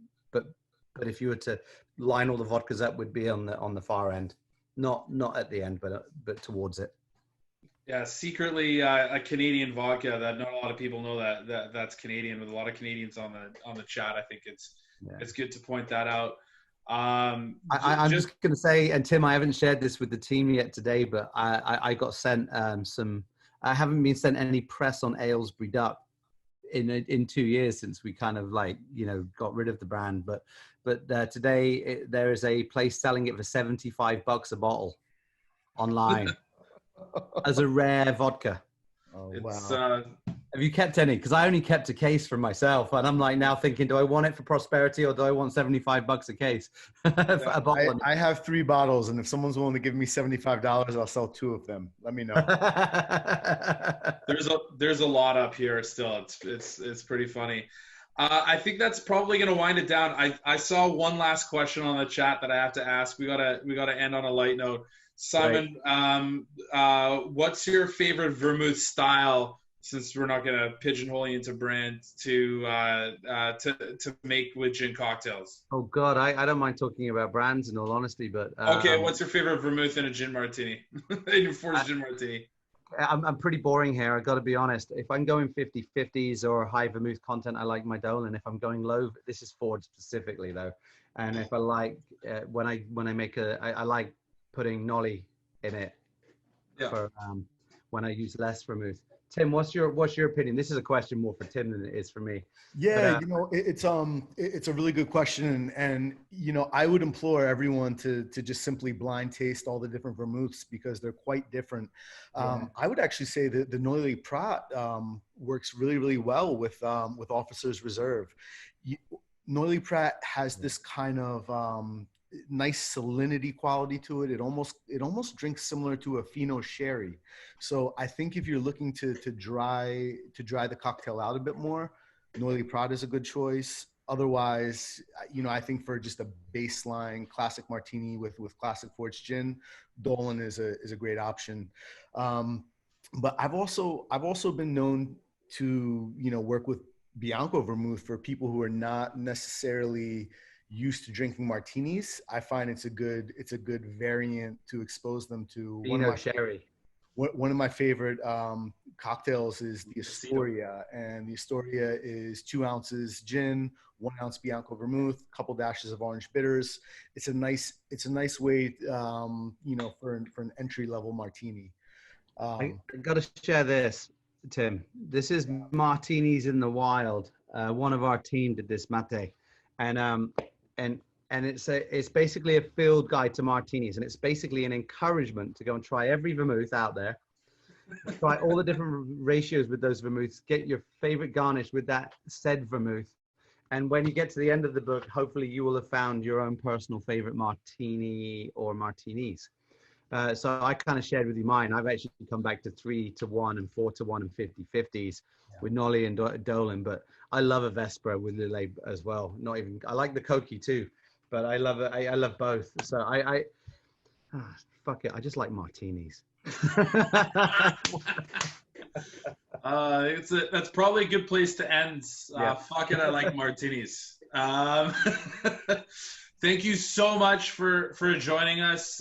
if you were to line all the vodkas up, would be on the far end, not at the end, but towards it. Yeah, secretly a Canadian vodka that not a lot of people know that's Canadian. With a lot of Canadians on the chat, I think it's good to point that out. I'm just going to say, and Tim, I haven't shared this with the team yet today, but I got sent some. I haven't been sent any press on Aylesbury Duck in 2 years since we kind of like, you know, got rid of the brand. But today there is a place selling it for $75 a bottle online. As a rare vodka. Oh, it's, wow. Have you kept any? Because I only kept a case for myself, and I'm like now thinking, do I want it for prosperity or do I want $75 a case? A bottle. I have 3 bottles, and if someone's willing to give me $75, I'll sell 2 of them. Let me know. there's a lot up here still. It's pretty funny. I think that's probably going to wind it down. I saw one last question on the chat that I have to ask. We gotta end on a light note. Simon, what's your favorite vermouth style? Since we're not going to pigeonhole you into brand to make with gin cocktails. Oh God, I don't mind talking about brands in all honesty, but okay, what's your favorite vermouth in a gin martini? In a forced gin martini. I'm pretty boring here. I got to be honest. If I'm going 50/50s or high vermouth content, I like my Dolan. If I'm going low, this is Ford specifically though. And if I like when I make I like putting nolly in it for when I use less vermouth. Tim, what's your opinion? This is a question more for Tim than it is for me. Yeah, but, you know, it's a really good question, and you know, I would implore everyone to just simply blind taste all the different vermouths because they're quite different. I would actually say that the Noilly Prat works really, really well with Officer's Reserve. Noilly Prat has this kind of nice salinity quality to it. It almost drinks similar to a Fino sherry. So I think if you're looking to dry the cocktail out a bit more, Noilly Prat is a good choice. Otherwise, you know, I think for just a baseline classic martini with classic forged gin, Dolan is a great option. But I've also been known to, you know, work with Bianco vermouth for people who are not necessarily used to drinking martinis. I find it's a good variant to expose them to. One of my favorite cocktails is the Astoria, and the Astoria is 2 ounces gin, 1 ounce Bianco vermouth, a couple dashes of orange bitters. It's a nice way, you know, for an entry level martini. I got to share this, Tim. This is Martinis in the Wild. One of our team did this mate, and it's basically a field guide to martinis, and it's basically an encouragement to go and try every vermouth out there, try all the different ratios with those vermouths, get your favorite garnish with that said vermouth, and when you get to the end of the book, hopefully you will have found your own personal favorite martini or martinis. So I kind of shared with you mine. I've actually come back to 3-1 and 4-1 and 50/50s with Nolly and Dolan. But I love a Vesper with Lillet as well. Not even, I like the Koki too, but I love it. I love both. So fuck it. I just like martinis. That's probably a good place to end. Fuck it, I like martinis. Thank you so much for joining us.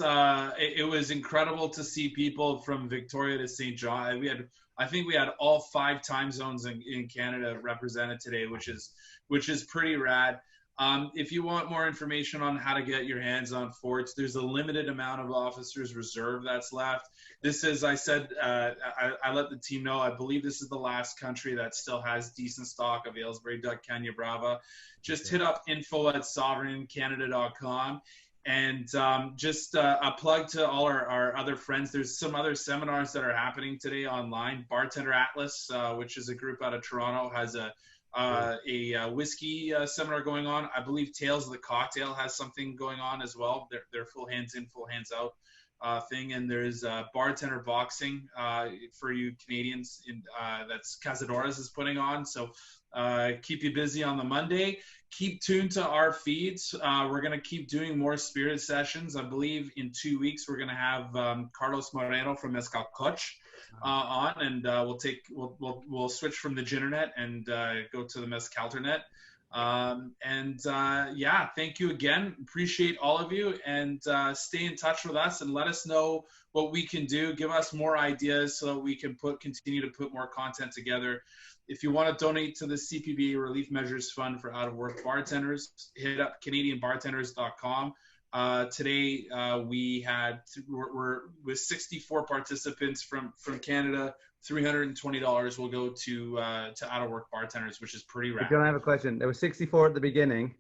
It was incredible to see people from Victoria to St. John. I think we had all 5 time zones in Canada represented today, which is pretty rad. If you want more information on how to get your hands on forts, there's a limited amount of officers reserve that's left. This is, I said, I let the team know, I believe this is the last country that still has decent stock of Aylesbury Duck Kenya Brava. Just hit up info@sovereigncanada.com. And just a plug to all our other friends. There's some other seminars that are happening today online. Bartender Atlas, which is a group out of Toronto, has a whiskey seminar going on. I believe Tales of the Cocktail has something going on as well. They're full hands in, full hands out thing. And there's bartender boxing for you Canadians that's Cazadores is putting on. So keep you busy on the Monday. Keep tuned to our feeds. We're going to keep doing more spirit sessions. I believe in 2 weeks we're going to have Carlos Moreno from Mezcal Coach on, and we'll switch from the Ginternet and go to the Mezcalternet. Yeah, thank you again. Appreciate all of you, and stay in touch with us and let us know what we can do. Give us more ideas so that we can continue to put more content together. If you want to donate to the CPB Relief Measures Fund for out of work bartenders, hit up CanadianBartenders.com. Today we're with 64 participants from Canada. $320 will go to out of work bartenders, which is pretty rad. John, I have a question. There were 64 at the beginning.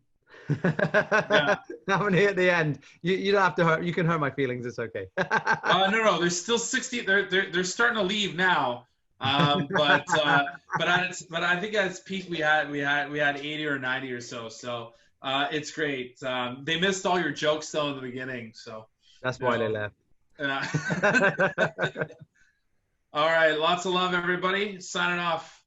Yeah. How many at the end? You don't have to hurt. You can hurt my feelings. It's okay. No. There's still 60. They're starting to leave now. But I think at its peak we had 80 or 90 or so. So it's great. They missed all your jokes though in the beginning, so that's why they left. All right, lots of love, everybody. Signing off.